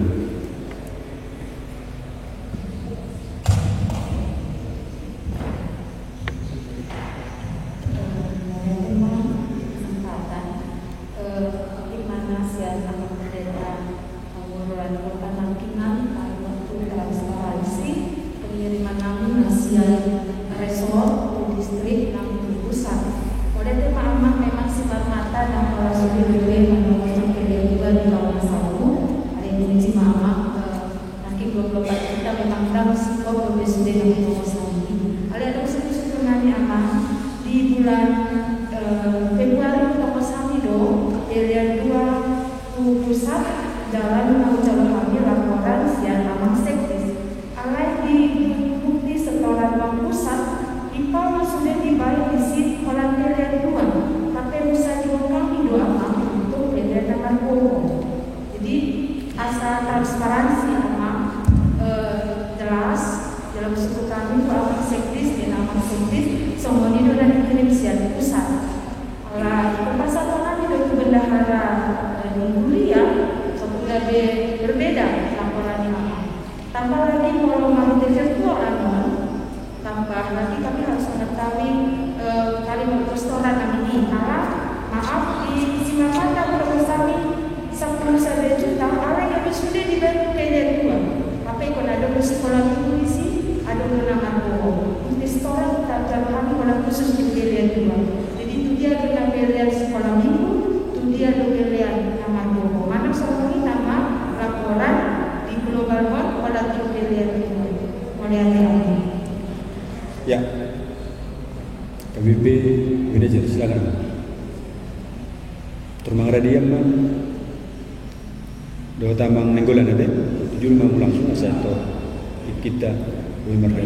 ya KBP manajer silakan termang radiam mah doa tamang nenggolan ada tujuh mau langsung asal kita wimarga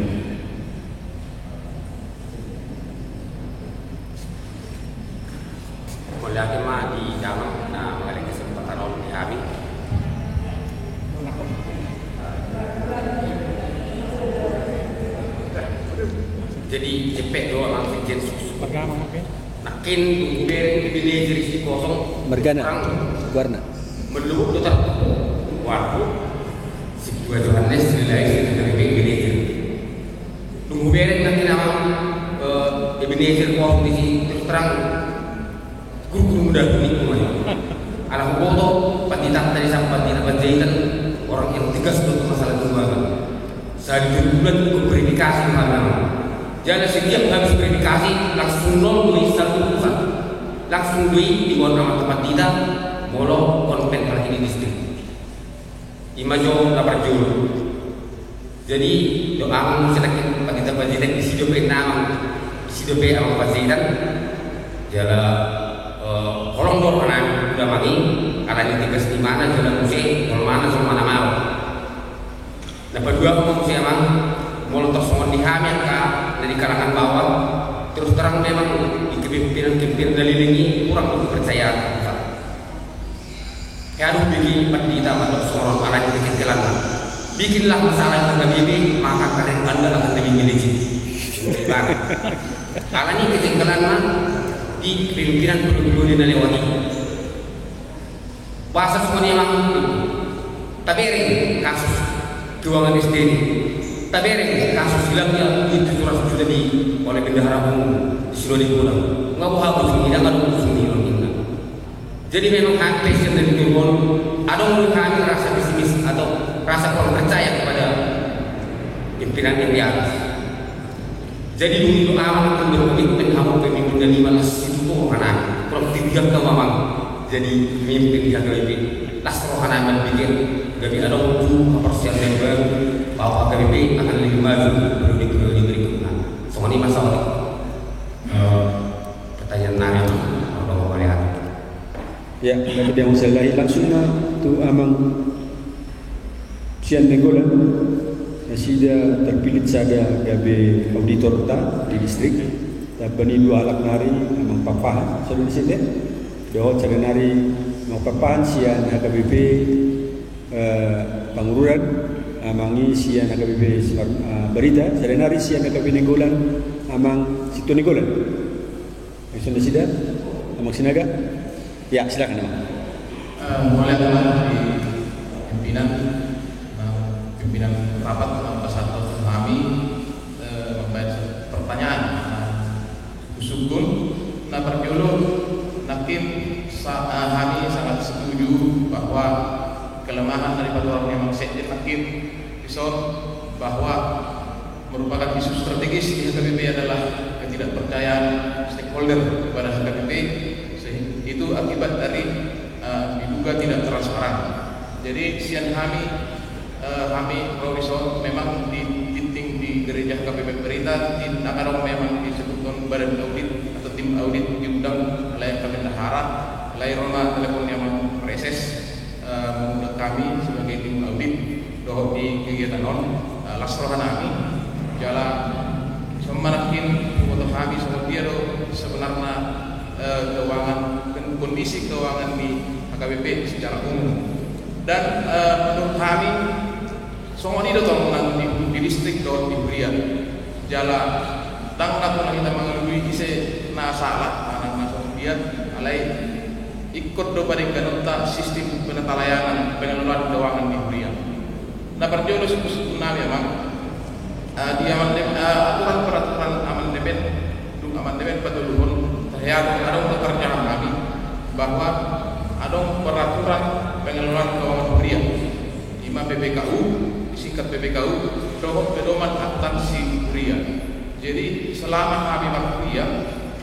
boleh lagi mah di dalam mengalami kesempatan orang di kami. Jadi cepet doang langsung jensus. Bagaimana oke? Nakin bereng di manajer isi kosong. Mergana. Warna. Melulu tu tak. Waktu si dua Johannes nilai dari manajer. Tunggu bereng nakin awak di manajer kosong di sini terus terang. Guru muda kuning kumanya. Anak bodoh patitan tadi sampai patitan panjaitan orang yang tegas untuk masalah keuangan. Saat itu bulan verifikasi mana. Jangan setiap habis verifikasi langsung nol duit satu pusat, langsung duit di bawah nama tempat tidak, molo konten kali ini distrik. Imajo lapar jul. Jadi doa sedikit bagi tempat tidak di sini nama sidope ang pasidan jala kolong dor kana udah mangi karena tigas di mana jalan musik kalau mana mau. Nah berdua ngomong sih emang molotov semua dihamil kak dari kalangan bawah terus terang memang di kepimpinan dalilingi kurang untuk percaya. Ya aduh bikin pendeta atau seorang orang yang bikin kelana bikinlah masalah yang terbibi maka kalian anda akan lebih miliki banget karena ini ketinggalan mah di pimpinan dulu lewati bahasa semuanya memang tapi ini kasus keuangan sendiri tapi ini kasus hilangnya itu sudah di oleh bendahara umum sudah diulang nggak mau habis tidak akan usung jadi memang hati yang timbul ada mulai kami rasa pesimis atau rasa kurang percaya kepada pimpinan yang di atas. Jadi dulu aman untuk berkomitmen hampir pemimpin dan lima itu karena kalau tidak ke mamang jadi pemimpin di HKBP lasro karena berpikir gabi ada untuk kepercayaan yang baru bahwa HKBP akan lebih maju periode berikutnya. Soal ini masalah pertanyaan nanya kalau mau lihat. Ya, dapat yang saya langsung na tu amang sian negolan sida terpilih saja gabe auditor ta di distrik dan bani dua alak nari amang papahan saudara sini doh cara nari amang papahan sian HKBP Pangururan amangi sian HKBP Barita cara nari sian HKBP negolan amang situ negolan sudah sida amang sinaga. Ya, silakan Bang. Mulai dari pimpinan rapat Pak Santo kami membaca pertanyaan Usukun nah berdialog nakin kami sangat setuju bahwa kelemahan daripada orang yang sekjen nakinison bahwa merupakan isu strategis di HKBP adalah ketidakpercayaan stakeholder kepada HKBP. Itu akibat dari diduga tidak transparan. Jadi sian kami Rawison memang di titing di gereja HKBP Berita tindakan memang disebutkan badan audit atau tim audit diundang oleh Kemendahara oleh Roma telepon yang reses mengundang kami sebagai tim audit doh di kegiatan lasrohan kami jalan semanakin foto kami sama dia sebenarnya keuangan kondisi keuangan di HKBP secara umum dan menurut kami semua ini datang di distrik dot di Bria jalan tang nak kita mengalami ise na salah anak masuk dia alai ikut do pada kanunta sistem penetalayanan pengelolaan keuangan di Bria. Nah perjolo sebenarnya memang di aturan peraturan amandemen petulun terlihat ada pekerjaan kami bahwa ada peraturan pengelolaan keuangan Bria 5 PPKU disingkat PPKU pedoman akuntansi Bria. Jadi selama kami Bria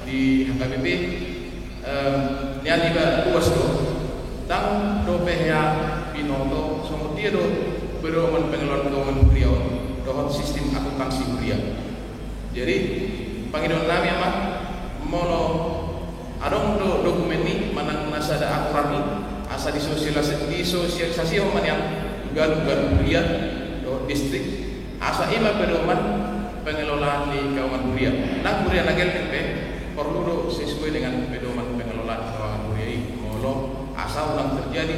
di HKBP niati buas do tang do PHA binoto semua dia do pedoman pengelolaan keuangan Bria dohot sistem akuntansi Bria. Jadi panggilan kami emang mono adong dokumen ini manang nasada aturan ini asa disosialisasi oman yang galugan Bria do distrik asa ima pedoman pengelolaan di keuangan Bria. Nah Bria nagel tempe perlu do sesuai dengan pedoman pengelolaan keuangan Bria ini. Molo asa ulang terjadi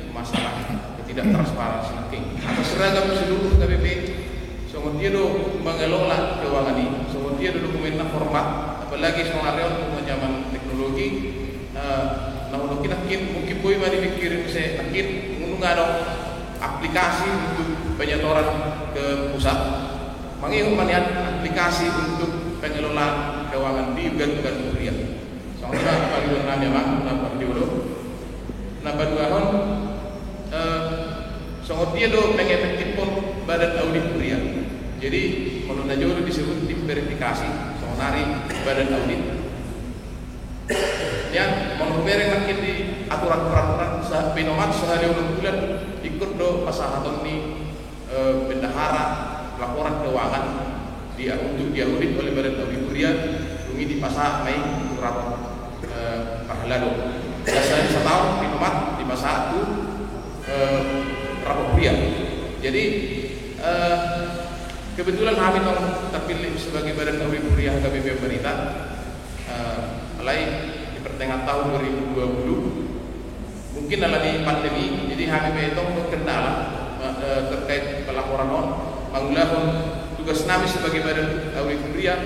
masalah ketidaktransparansi naking atau seragam seluruh KBP semua dia do mengelola keuangan ini semua dia do dokumennya format apalagi sekarang untuk zaman teknologi nah mungkin boy mari pikirin saya mungkin nggak ada aplikasi untuk penyetoran ke pusat mangi manian aplikasi untuk pengelolaan keuangan di bukan Bria soalnya paling benar memang dapat dulu nah baduahon soal dia do pengefektif pun badan audit Bria jadi menurut najur disebut tim verifikasi nari badan audit yang menurut makin di aturan peraturan binomat sehari bulan ikut do pasahaton ni bendahara laporan keuangan untuk diaudit oleh badan audit Bria dungi di pasar mai rapat pahalado. Biasanya setahun di tempat di pasar itu rapat pria. Jadi kebetulan kami terpilih sebagai Badan Audit Huriah KPP Pemerintah mulai di pertengahan tahun 2020. Mungkin adalah di pandemi, jadi kami itu berkendala terkait pelaporan mengulahkan tugas kami sebagai Badan Audit Huriah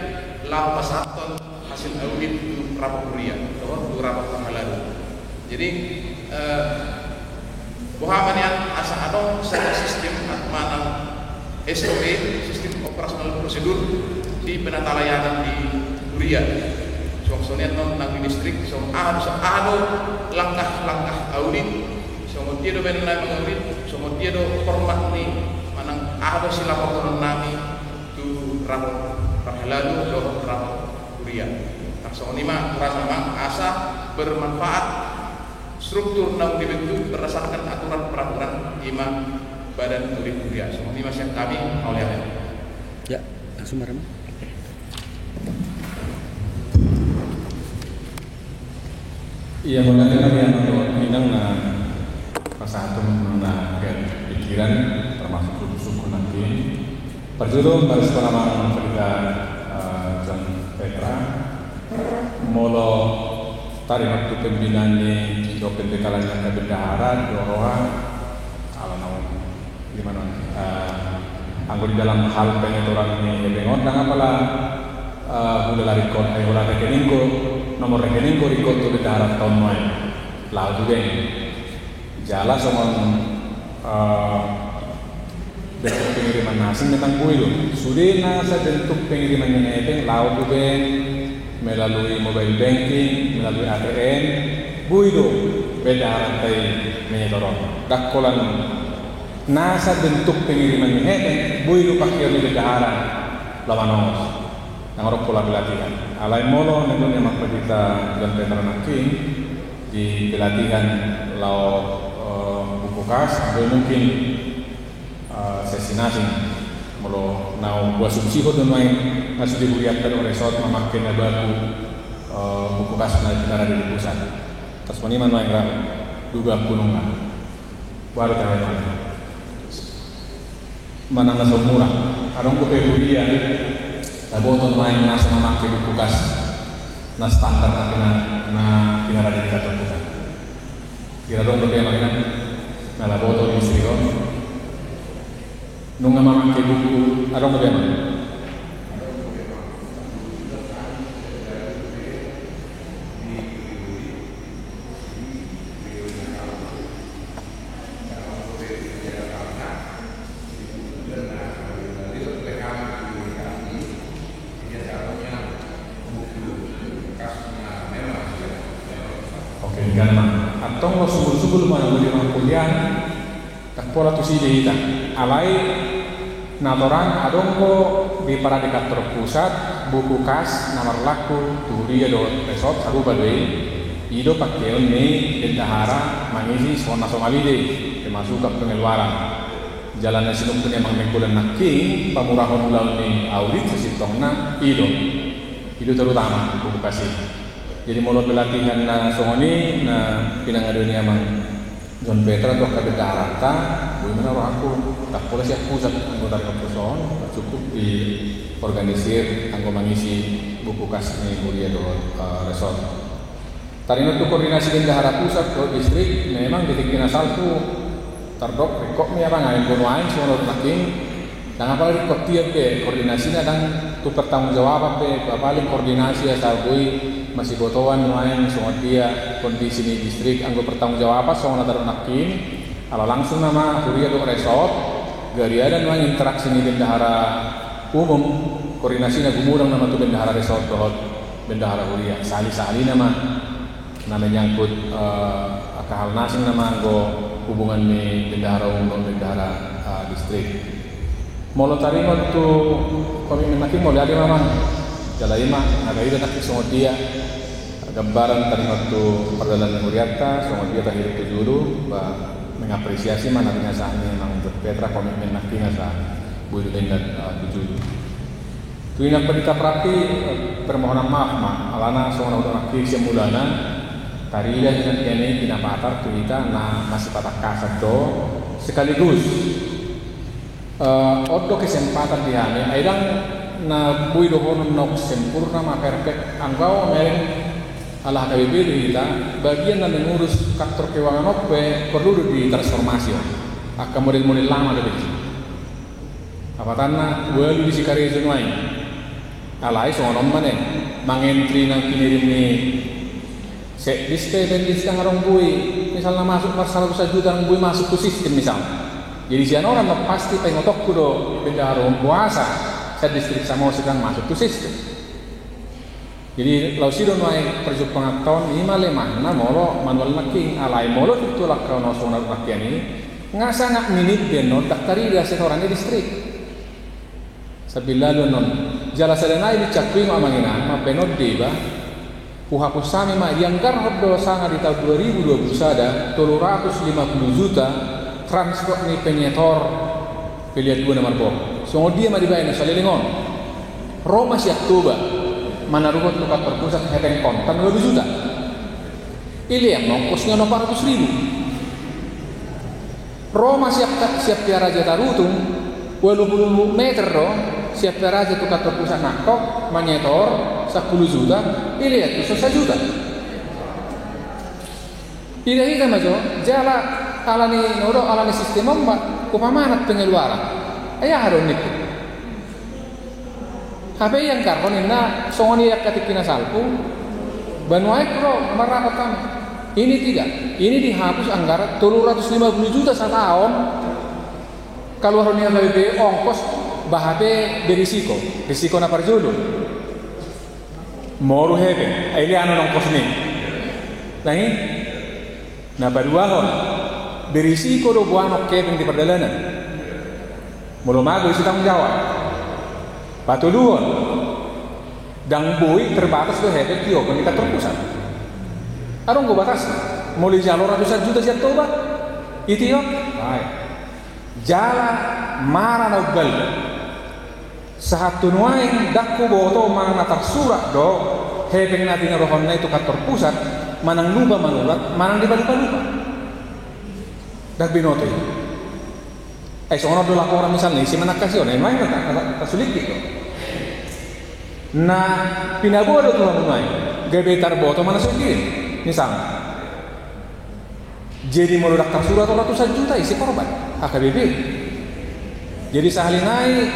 lau pasaton hasil audit itu rapat huriah atau rapat pahalado. Jadi bohaman yang asa adong secara sistem mana SOP, sistem operasional prosedur di penata layanan di Huriah. Soalnya non distrik, ada langkah-langkah audit, soalnya dia do benar mengaudit, soalnya dia do format nih, mana ada sila laporan nami tu rapat pahalado do rapat Huriah. Soalnya mah merasa asa bermanfaat struktur yang dibentuk berdasarkan aturan peraturan imam Badan Audit Huriah. Semua ini masih kami oleh Ya, langsung marah. Iya, mengatakan yang minang na pasatu na pikiran termasuk suku nanti. Perjudul baru sekolah cerita John Petra molo tari waktu pembinaan ni dokter dekalan yang bendahara doroha ala naon gimana anggo di dalam hal pengaturan ni bengon dan apalah udah lari kon ulah rekening ko nomor rekening ko rikot tu bendahara tahun mai lau tu deng jala somon bentuk pengiriman nasi tentang kuil sudah nasa bentuk pengiriman yang edeng lau tu deng melalui mobile banking, melalui ATM, buido beda rantai menyetorong. Dakolan nasa bentuk pengiriman ini, buido pakai beda haran lawanos. Nangorok pola pelatihan. Alai molo nenun yang makpedita dan peternakin di pelatihan lau buku kas, atau mungkin sesi nasi. Molo nau buat subsidi dan lain masih diburiakan oleh resort memakai baru buku kas negara di pusat. Tas maniman lain ram duga kunungan baru tahu mana nasa murah. Adong kopi buria, taboton lain nasa memakai buku kas na standar na negara di pusat. Kira dong kopi mana na laboto di Srigon. Nung memakai buku, ada bagaimana? Oke, karena atau lo subul mana beli kuliah, tak pola tu sih dia alai. Natoran adongko di Paradikator Pusat buku kas nomor laku Huriah do resort sabu badui ido pakeon ni bendahara mangisi sona somalide termasuk ke pengeluaran jalan sinum punya mangmengkulan naking pamurahon ulang ni audit sesitongna ido terutama buku kasih. Jadi mulai pelatihan na songoni na pinangadunya mang John Petra tuh kabendahara ta bagaimana orang aku tak boleh siap pusat anggota Kapolson cukup di organisir anggo mengisi buku kas ni Huriah do resort. Tarino tu koordinasi bendahara pusat ke distrik memang titik pinasalku terdok rekok mi abang ain kono ain semua naking dan apalagi kok tiap ke koordinasinya dan tu bertanggung jawab pe paling koordinasi asal bui masih botoan lain semua dia kondisi di distrik anggo bertanggung jawab apa semua taruh nakin kalau langsung nama Huriah do resort gari ada lain interaksi ni bendahara umum koordinasinya gumurang nama tu bendahara resort dohot bendahara Huriah sali nama nyangkut akal nasing nama anggo hubungan ni bendahara umum bendahara distrik. Molo tarimo tu kami menaki mau lihat memang jalaima ada ida nak semua dia gambaran tarimo tu perjalanan Huriah semua dia tahir itu dulu mengapresiasi mana kenyataannya memang Petra komitmen nak tinggal sah buat dengan tujuh. Tu Tuinak pendita prakti permohonan maaf alana soalnya udah nakik semulana tadi dia ini pinapatar tuita na masih patah kasar do sekaligus odo kesempatan dihame aidang na bui dohonon nok sempurna ma perfect anggau mereng Allah KBB kita bagian yang mengurus kantor keuangan OPE perlu ditransformasi akan model-model lama dari itu apa tanah walu di sikari jenuai alai soalnya mana mengentri nang kini ini set liste dan liste ngarong bui misalnya masuk pasal 1 juta nang bui masuk ke sistem misalnya jadi sian orang pasti pengotok kudo bendahara puasa set distrik sama sedang masuk ke sistem. Jadi lau sidon wae perjuk pengetahuan ini male mana molo manual naking alai molo itu lah kau nasional rakyat ini nggak sangat minit beno daktari dia setorannya distrik. Sabila non jala salenai dicakui ngamanginan ma beno deba puhapus sami ma yang garhod do sanga di tahun 2020 sada 350 juta transport ni penyetor pilihan gua nomor bom. So dia ma dibayar salelingon. Roma siap toba mana rugot luka terpusat hepeng kontan 2 juta ini yang nongkosnya 400.000 Roma siap tiara jata rutung 20 meter dong siap tiara jata luka terpusat nakok menyetor 10 juta ini ya itu 1 juta tidak kita majo jala alani sistem mbak kupamanat pengeluaran ayah harus nipu apa yang karbon ini songoni yang ketikina salpu banuai pro merapat kami ini tidak ini dihapus anggaran 350 juta setahun kalau harusnya lebih ongkos bahabe berisiko risiko napar julu moru hebe ini anu ongkos nih nah ini napar dua hon berisiko do buano kevin di perjalanan mulu mago isi tanggung jawab Patuluan dan bui terbatas ke hebat kio kita terpusat. Arong go batas mulai jalur ratusan juta siap toba itu yo. Baik. Jala mara na ubal. Satu nuaing dakku boto mana tersurat do hebeng nanti ngarohon na itu kantor pusat manang lupa manulat manang dibalupa. Dak binote. Sono do laporan misalnya si manakasyon main tak sulit gitu. Nah, pinabuo do tuhan mai. Gebetar boto mana sulit. Misalnya. Jadi mau daftar surat ratusan juta isi korban AKBB. Jadi sahalinai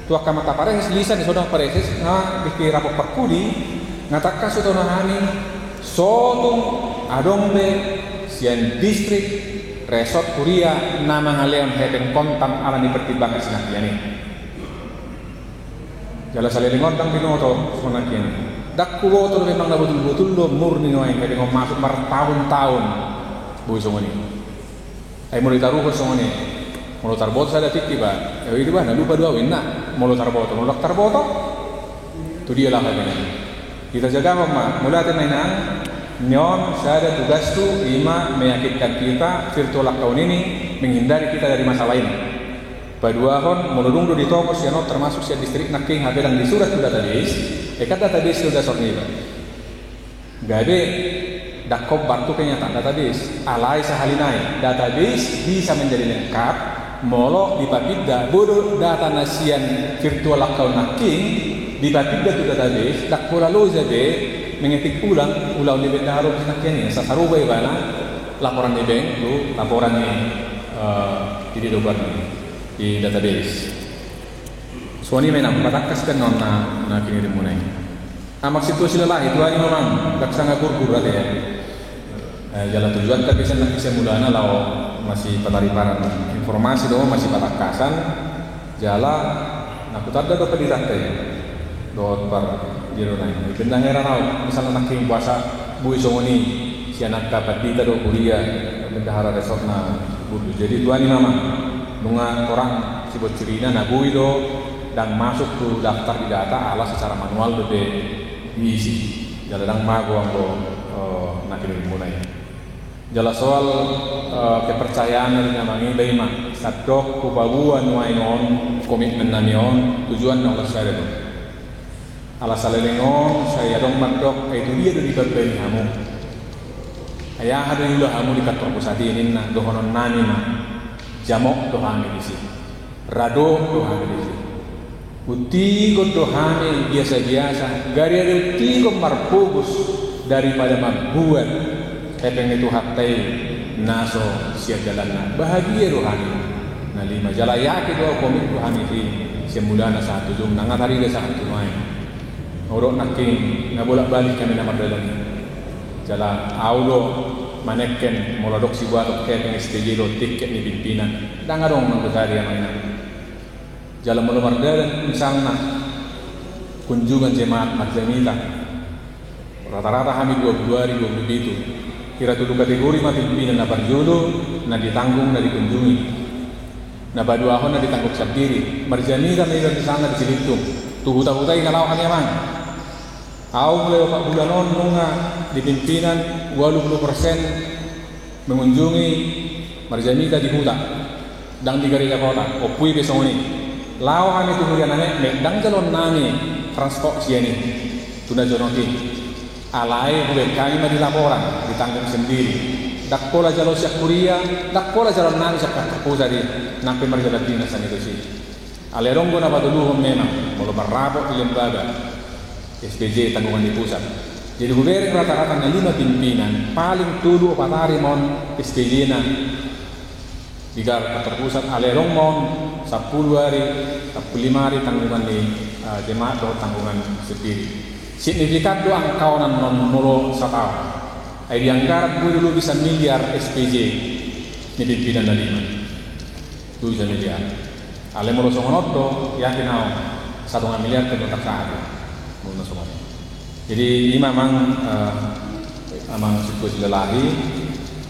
tua kamata pares lisan sodang pareses na bikin rapor perkudi ngatakkan sutona hani sotung adombe sian distrik resort Kuria nama ngaleon hepeng kontam ala dipertimbangkan sinakian ini. Jala salelingon tang binoto sinakian. Dak kuwoto memang na betul-betul lo murni noy hepeng masuk bertahun-tahun bu songoni. Ai mulai taruh songoni. Mulai tarbot sada tiba. Ya itu bah na lupa dua winna. Mulai tarbot tu dia lah hepeng. Kita jaga mama mulai tenainan nyon saya ada tugas tuh 5 meyakinkan kita virtual account ini menghindari kita dari masalah ini. Kedua hon meludung di toko siano termasuk si distrik naking habelang di surat database. Kata database sudah sorniba. Gabe dakob bantu kenyataan database. Alai sahalinai database bisa menjadi lengkap. Molo dipapida bodoh data nasian virtual account naking dipapida tu database. Dakpola lo zabe mengetik ulang di bendahara sinakian ini sasaruba ibana laporan di bank lu laporan ini di dobar di database suani menang patakas kan na kini dimunai amak situasi lelah itu ani memang tak sangat kurkur ada ya jalan tujuan tapi saya nak mulana lau masih patariparan informasi doang masih patakasan jalan aku tak ada dapat dirantai dot par Jirunai. Benda heran tau, misalnya nak puasa bui songoni, si anak dapat dita do Kuria, bendahara resort na budu. Jadi tuan ni mama, nunga orang sibut cerina na bui do dan masuk ke daftar di data ala secara manual do diisi. Jadi dang mago anggo nak ini mulai. Jala soal kepercayaan dari namangi baima sadok kubabuan wainon komitmen namion tujuan na Allah saya dong. Ala salelengon saya dong mandok itu dia dari berbeli hamu. Ayah ada yulah hamu di kantor pusat ini na dohonon nani ma jamok dohane di sini. Rado dohane di sini. Uti ko dohane biasa-biasa. Gari ada uti ko marpugus daripada membuat Epeng itu hatai naso siap jalan bahagia rohani. Nah lima jalan yakin doa komit rohani di semulana satu jum nangat hari ke satu main. Orang naking nabolak balik kami nama dalam jalan aulo maneken molodok si buat kepeng STJ lo tiket ni pimpinan. Dangarong nang besar yang mainan. Jalan melomar dalam misalnya kunjungan jemaat Madzamita. Rata-rata kami 22 hari 27. Kira tuduh kategori mati pimpinan na barjolo na ditanggung na dikunjungi na baduahon na ditanggung sabdiri marjani kami dari sana disilitung tuhuta-hutai ngalawakan yaman au mulai 4 bulanon nunga di pimpinan 80% mengunjungi marjani di huta dang di gereja kota opui besong ini lawakan itu hurian anek dang calon nani transport siani tuna jonoti alai boleh kami mah dilaporan ditanggung sendiri dak pola jalo siak kuria dak pola jalo nang siak terpusat di nampe marjala dinas itu sih alerong guna batuluhum memang mau merabok di lembaga SPJ tanggungan di pusat jadi gubereng rata-rata na 5 pimpinan paling tulu patari mon SPJ na di kantor pusat alerong mon 10 hari 15 hari tanggungan di jemaat atau tanggungan sendiri signifikan doang kawanan non mulu satau. Ai dianggaran gue dulu bisa miliar SPJ ni pimpinan dari mana? Tu bisa miliar. Ale mulu songonoto yakin au 1 miliar terbentak satu. Mulu semua. Jadi ini memang situasi lelahi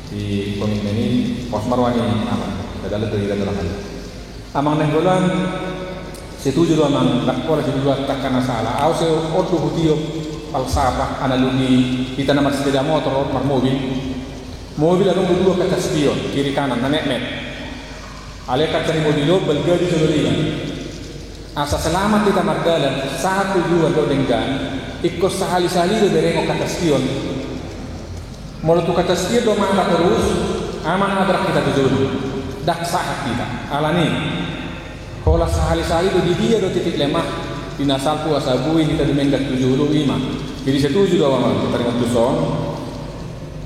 di komitmen ini pos marwani aman. Padahal itu tidak dalam hal. Amang nenggolan setuju doang lakor juga takkan salah. Aku se ordu hutio falsafah analuni kita nama sepeda motor or mobil ada dua kaca spion kiri kanan nanek net. Ale kaca mobil belgadi seluruhnya. Asa selamat kita mardalan 1 2 do denggan ikut sahali-sahali do dereng kaca spion. Mulu tu kaca spion do mangka terus aman abrak kita tujuh. Dak sahat kita. Alani kalau sehari-hari itu di dia do titik lemah dinasal puasa bui kita dimenggat 75 jadi setuju doang kita dengan tuson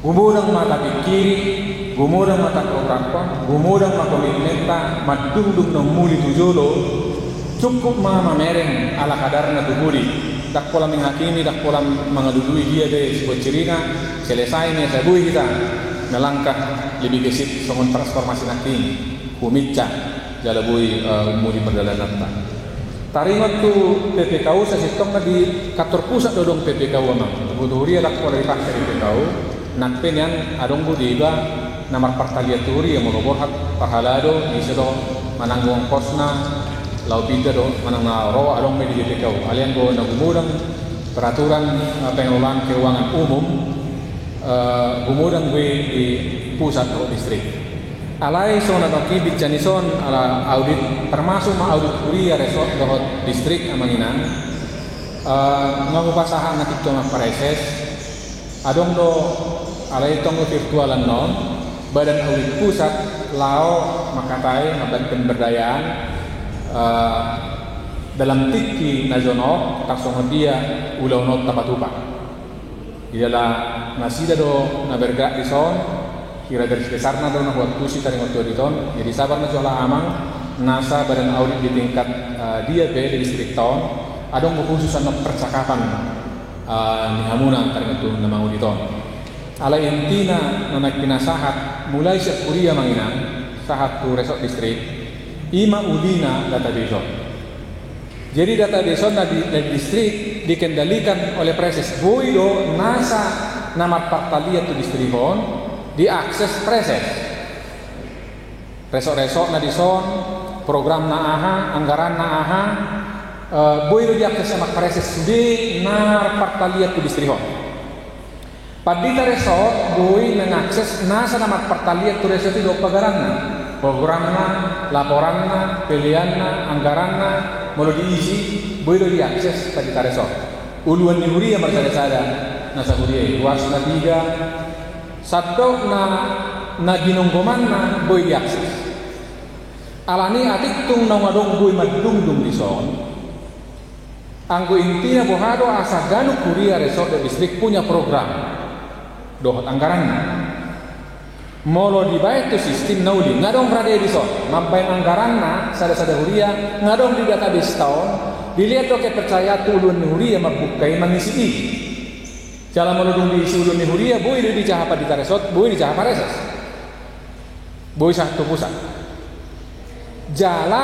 gumudang mata pikiri gumudang mata protapa gumudang mata komitmenta madung-dung nomuli tujolo cukup mama mereng ala kadarna tubuli dak pola menghakimi dak pola mengadului dia deh sebuah cerina selesainya sabui kita melangkah lebih gesit songon transformasi nakin humica jalabui umuri perjalanan ta. Tarimat tu PPKU sasitong na di kantor pusat dodong PPKU amang. Butuhuri adak ko dari paksa PPKU. Nakpen yan adong budi iba namar partaliaturi yang moloborhat pahalado isa do mananggung kosna lau pinda do manang ro adong di PPKU. Alian go nagumudang peraturan pengelolaan keuangan umum gumudang gue di pusat atau distrik. Alai sona toki bijanison ala audit termasuk ma audit kuria resort dohot distrik amanginan ngagupasahan na tikto na pareses adong do alai tong virtualan non badan audit pusat lao makatai ngaban pemberdayaan dalam tiki najono tasong dia ulau not tapatupa ialah nasida do na bergerak di son kira garis besarna do na buat kusi taring otoriton jadi sabar na jola amang nasa badan audit di tingkat dia be di distrik tahun adong khususan na percakapan ni hamunan taring itu nama auditon ala intina na nagpinasahat mulai sa kuria manginan sahat tu resort distrik ima udina database jadi database na di distrik dikendalikan oleh preses boido nasa nama partaliat tu distrikon diakses preses resok-resok na dison program na aha anggaran na aha boido diakses sama preses di nar partaliat tu distrikon Padita resort bui mengakses nasa nama pertalian tu resort itu pagaranna, programna, laporanna, pilihanna, anggaranna, mau diisi, bui do diakses padita resort. Uluan dihuria marsada nasa huria luas na 3 satu na ginonggomanna bui diakses. Alani atik tung nangadong bui madung di son. Anggo intinya bohado asa ganu kuria resort do distrik punya program. Dohot anggarannya molo dibayar tu sistem nauli ngadong berada di son mampai anggaranna sada huria ngadong di database tahun dilihat to kepercaya tu ulun huria mabukai mangisi jalan molo dung diisi ulun huria boy di cahapa di taresot boy di cahapa reses boy satu pusat jala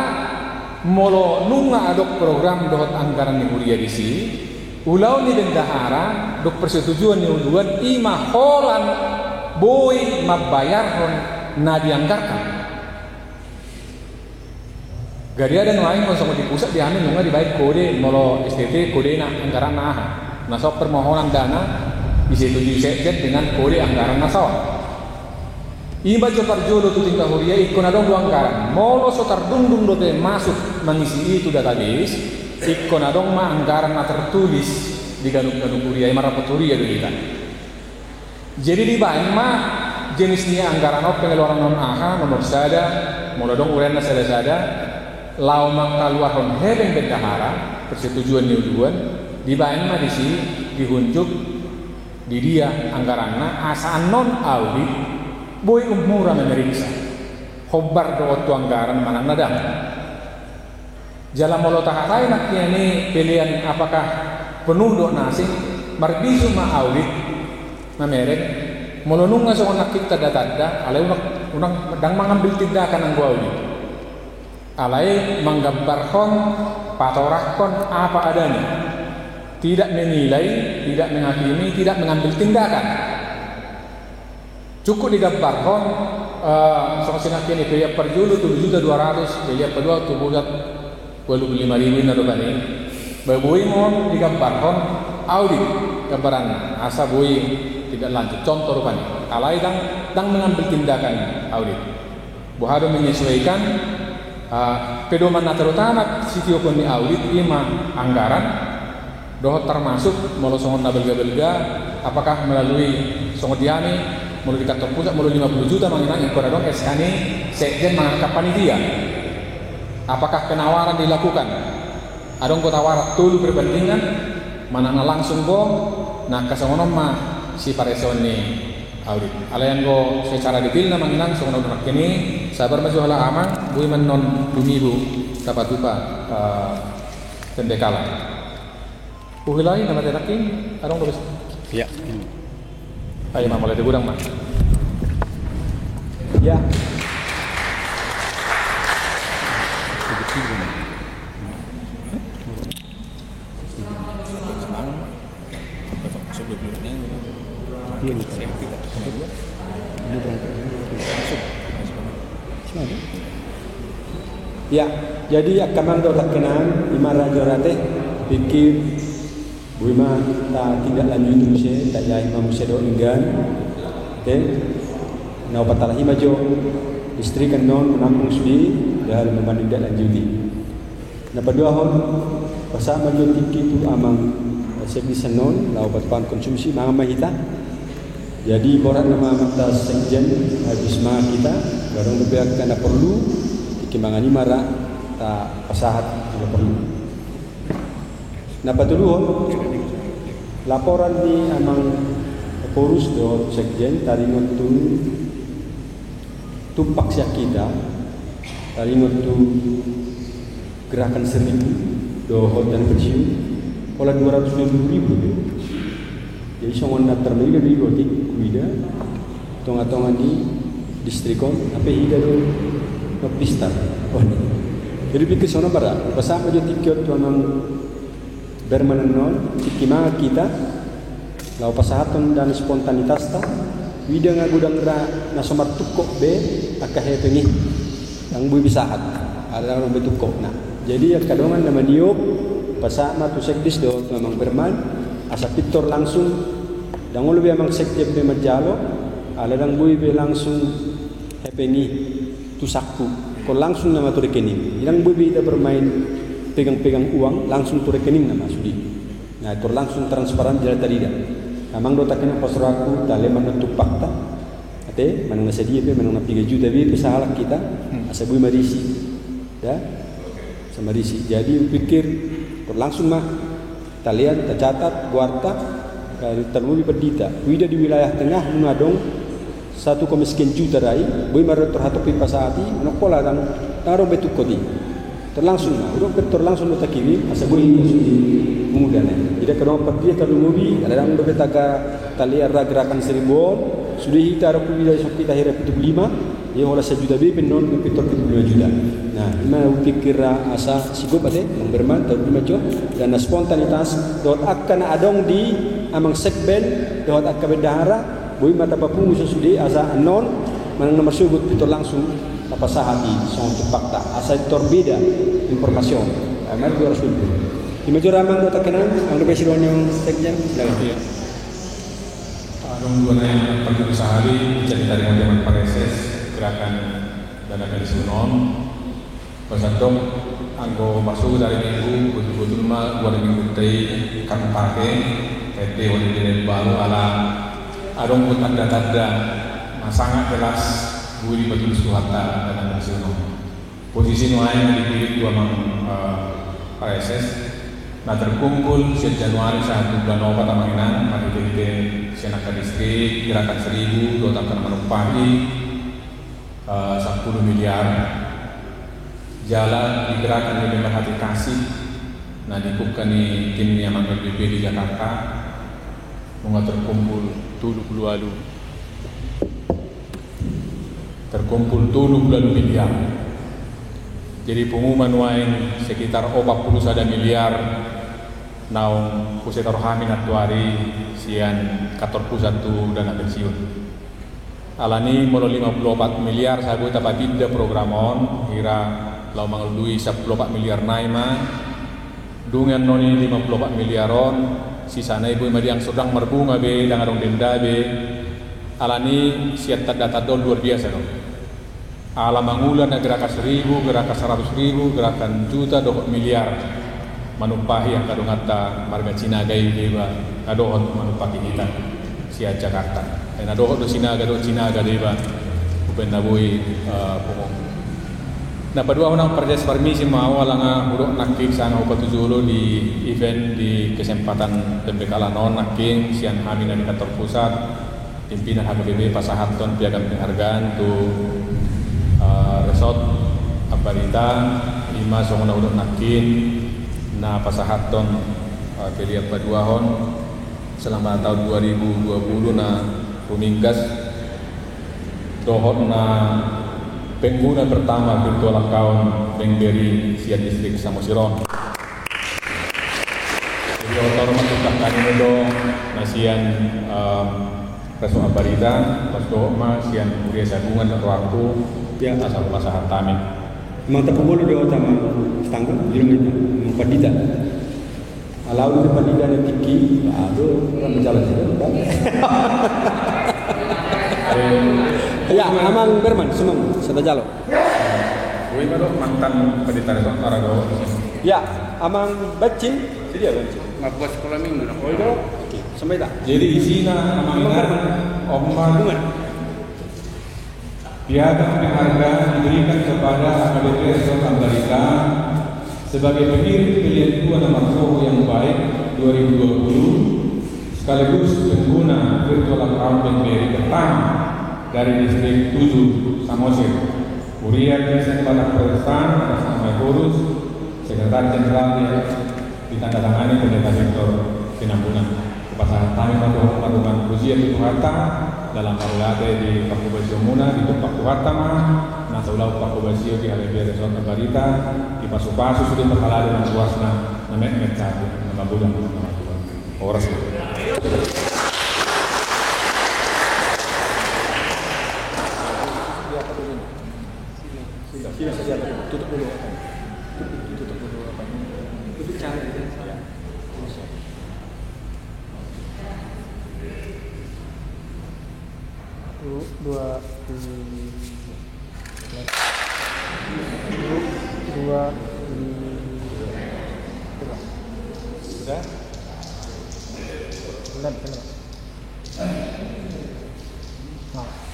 molo nunga adok program dohot anggaran huria di sini ulau ni bendahara dok persetujuan ni uluan ima holan boy mabayar hon na dianggarkan. Gari ada lain konsumsi di pusat diamin nunga dibaik kode molo STT kode na anggaran naha. Nasok permohonan dana disetujui sekjen dengan kode anggaran nasaw. Iba jopar jolo tu tingkah huria ikon adong dua anggaran. Molo sotar dung dote masuk mengisi itu database. Ikon adong ma anggaran na tertulis di ganuk-ganuk huria marapot huria dulu kan. Jadi di bahan ma jenisnya anggaran pengeluaran non aha nomor sada molo dong urean na sada lau mangka luar hon hebeng bendahara persetujuan niuduan di bahan ma di sini dihunjuk di dia anggaranna asaan non audit boy umura memeriksa khobar do tu anggaran manang nadam. Jalan molo tahakai naknya ini pilihan apakah penuh do nasi marbisu ma audit mamerek molo nunga so nak kita data alai unang dang mengambil tindakan ang audit alai menggambarkan patorahkan apa adanya tidak menilai tidak menghakimi tidak mengambil tindakan cukup digambarkan soal sinakin itu ya per julu 7.200 ya per dua tu bulat 25.000 na dobani babuy mo digambarkan audit gambaran asa buy tidak lanjut contoh rupanya alai dang mengambil tindakan audit buhado menyesuaikan pedoman terutama sitio koni audit ima anggaran doh termasuk molo songon na belga apakah melalui songon diami melalui kantor pusat melalui 50 juta manginang ikon adong SKNI sekjen mengangkat panitia. Apakah penawaran dilakukan? Adong ko tawarat tulu perbandingan mana langsung go nah kasongonom ma si pareson ni audit. Alayan go secara detail na manginang songonom nak kini sabar maju hala amang bui man non dumibu dapat lupa pendekalan. Uhilai nama terakin adong ko Ya. Ayo mah mulai digudang mah. Ya. Ya, jadi akamang do lakenan imara jorate pikir buima ta tidak lanjut terus tak jai manusia do enggan na patala himajo istri kan non menampung sudi dahal membanding dak lanjuti na padua hon pasal majo tiki tu amang sekdisan non lau patpan konsumsi manga mahita jadi borat nama mata sekjen habis ma kita barang bebeak kana perlu tikimangani mara ta pasahat juga perlu na patuluhon laporan ni amang porus do sekjen taringon tu tumpak siak kita taringon tu gerakan 1.000 do dan pensiun olah 250.000 jadi songon daftar mereka dari gotik kuida tonga-tonga di distrikon apa ida do no pistar oh ni jadi pikir sono bara pasama jo tikyot tu amang bermenon cikima kita lau pasahaton dan spontanitas ta wida ngagudang ra na somar tukok be akahe pengi ang bui bisahat ada orang betukok nah jadi kadongan nama diop pasama tu sekdis do memang berman asa pitor langsung Dan lebih emang sekte be majalo, ala dang bui be langsung hepengi tusakku. Ko langsung nama tu rekening. Yang bui be bermain pegang-pegang uang langsung tu rekening nama sudi. Nah itu langsung transparan jalan tadi dah. Amang do tak kena pasraku tale menutup fakta. Ate manang nasedia be manang 3 juta be pesahalak kita asa bui marisi. Ya. Sama risi. Jadi pikir langsung mah kita lihat, kita catat, buarta terlebih perdita. Wida di wilayah tengah mengadong 1,sekian juta rai, boy marot terhatopi pasati, nokola dan taro betu kodi. Terlangsung mah, udah terlangsung nota kiri, asa boy ini mengudane. Jadi kalau perdita terlebih, ada yang berbetaga taliar gerakan seribon, sudah kita rapi wilayah sok kita hira pitu 5. Ia olah 1 juta be penon pitor 5 juta. Nah, mana pikir asa sigop ade memberman tahun 5 juta dan spontanitas dot akan adong di amang sekben dot akan bendahara boy mata papung susudi asa anon manang nomor sugut pitor langsung apa sahati song fakta asa torbeda informasi. Amal 200. 5 juta amang dot akan ang lebih silonyo sekjen silakan. Adong dua nanya perlu sehari jadi dari zaman Pareses gerakan dana pensiunon pasatong anggo masuk dari minggu betul-betul mah 2 minggu teh kan pakai TT wali dari baru ala adong pun tanda-tanda sangat jelas buri betul suhata dana pensiunon posisi nuain dipilih 2 mang PSS nah terkumpul sejak Januari 1 bulan obat amanginan mari kita senaka distrik gerakan 1000 dota akan menumpahi 10 miliar jalan digerakkan dengan hati kasih. Nah dikumpulkan ni tim yang mengambil BP di Jakarta mengatur terkumpul 70 miliar. Jadi pengumuman wain sekitar 41 miliar naung kusetor hamin atuari sian kantor pusat tu dana pensiun. Alani molo 54 miliar sabu tapatida programon hira lau manglui 14 miliar naima dungan noni 54 miliaron sisana ibu madiang sedang merbunga be dangarong denda be alani siat data dol luar biasa no. Ala mangulan gerakan 1000 gerakan 100.000 gerakan juta 2 miliar manumpahi yang kadung hatta marga Cina gai deba kadohon manumpahi kita siat Jakarta. Dan ada orang Cina deba benda boy pungong. Nah kedua orang perjas permisi mau alanga buruk nakik sana upatujulu di event di kesempatan tembekala non naking sian hamina di kantor pusat pimpinan HKBP Pasahaton piagam penghargaan tu resort Aparita 5 songona urut nakin na Pasahaton pilihan paduahon selama tahun 2020 na Ruminggas dohot na pengguna pertama virtual account Bank BRI sian distrik Samosir. Jadi otomatis tukang ini do nasian Reso Aparita pas do ma sian kuria sagungan atau aku ya asal pasahan tami. Memang tak boleh dia utama setangga jurang itu mempadita. Alau di padita ni tiki, aduh orang berjalan saja. Ya, amang Berman, semang sudah jalo. Gue baru mantan pendeta Resort Arago. Ya, amang Bacin, jadi apa Bacin? Ngabuat sekolah minggu nak. Oh itu, oke, sampai tak. Jadi isina amangan Omar piagam penghargaan diberikan kepada HKBP Resort Ambarita sebagai pengirim pilihan Tuan Nomor yang baik 2020 sekaligus pengguna virtual account Bank BRI pertama dari distrik 7 Samosir. Urian Desen Batak Protestan atas nama Kurus Sekretaris Jenderal yang ditandatangani Pendeta Sektor Penampungan Kepasahan Tami Paduan Usia Pitu Harta dalam parulate di Pakubasio Muna di Tumpak Kuhartama nasa ulau Pakubasio di HKBP Resort Ambarita di pasu-pasu sudah berhala dengan suasana namek-mek satu nama bulan nama Tuhan Horas tutup dulu apa tutup cara ya. Sudah? Benar.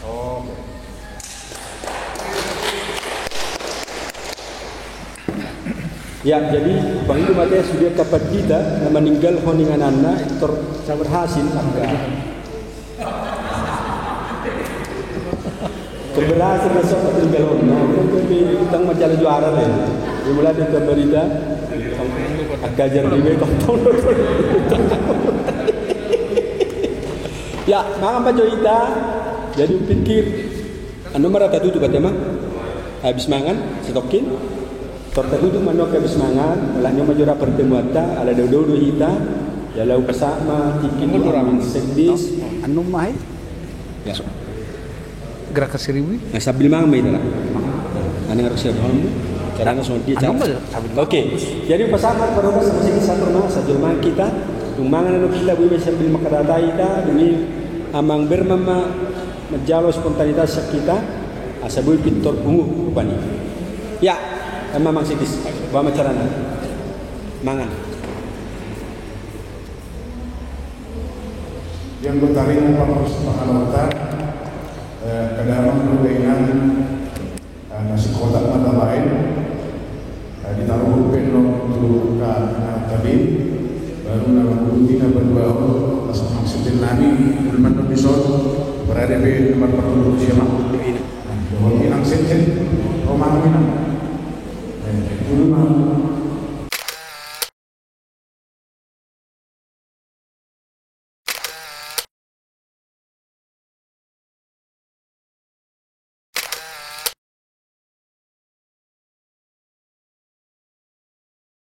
Oh. Ya, jadi Bang itu matanya sudah kapan kita meninggal dengan anak itu berhasil. Keberhasil masuk meninggal orang. Itu tentang majalah juara deh. Dimulai dari berita. Agajar di bawah tahun. Ya, maka Pak Joita jadi pikir anu merata itu katanya habis mangan stokin tertentu manok habis mangan ulahnya majora pertemuan ta ala daudu hita ya lau kasama tikin orang sedis anu mah ya gerak ke seribu nah sabil mangan mai lah ane harus siap kamu caranya soal dia oke jadi pasangan pada masing satu masa jelma kita mangan anu kita boleh sambil makadata kita demi amang bermama menjalo spontanitas kita asabui pintor ungu rupanya ya memang sidis bawa caranya mangan yang bertaring Allah Subhanahu wa taala kadang berkaitan nasi kotak mata lain ditaruh penuh untuk tadi baru nama kuliah berdua langsung maksudin Nabi bermanfaat besok berada di tempat perlu siapa ini minang sen romano minang dulu